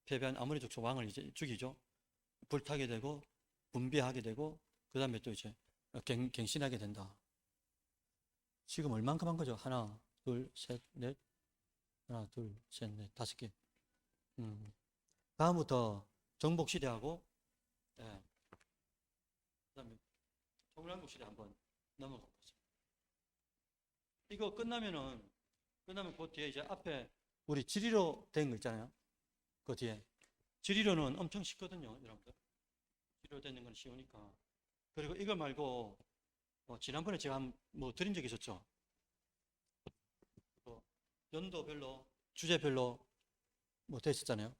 패배한 아모리 족속 왕을 이제 죽이죠. 불타게 되고 분비하게 되고 그 다음에 또 이제 갱신하게 된다. 지금 얼만큼 한 거죠? 하나, 둘, 셋, 넷. 하나, 둘, 셋, 넷, 5개. 다음부터 정복시대하고 그다음에 통일한국시대 한번 넘어가 보죠. 이거 끝나면 그 뒤에 이제 앞에 우리 지리로 된 거 있잖아요. 그 뒤에 지리로는 엄청 쉽거든요, 여러분들. 지리로 되는 건 쉬우니까. 그리고 이거 말고 지난번에 제가 뭐 드린 적이 있었죠. 연도별로 주제별로 뭐 됐었잖아요.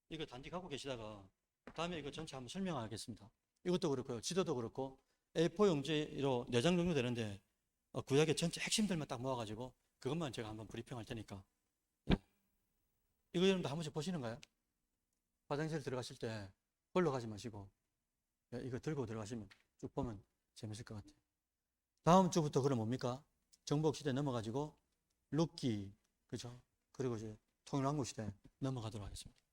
이거 단디 갖고 계시다가 다음에 이거 전체 한번 설명하겠습니다. 이것도 그렇고요. 지도도 그렇고 A4 용지로 4장 정도 되는데 구약의 전체 핵심들만 딱 모아가지고 그것만 제가 한번 브리핑할 테니까 이거 여러분도 한 번씩 보시는 거예요? 화장실 들어가실 때 홀로 가지 마시고 이거 들고 들어가시면 쭉 보면 재밌을 것 같아요. 다음 주부터 그럼 뭡니까? 정복 시대 넘어가지고 룻기, 그죠? 그리고 이제 통일왕국 시대 넘어가도록 하겠습니다.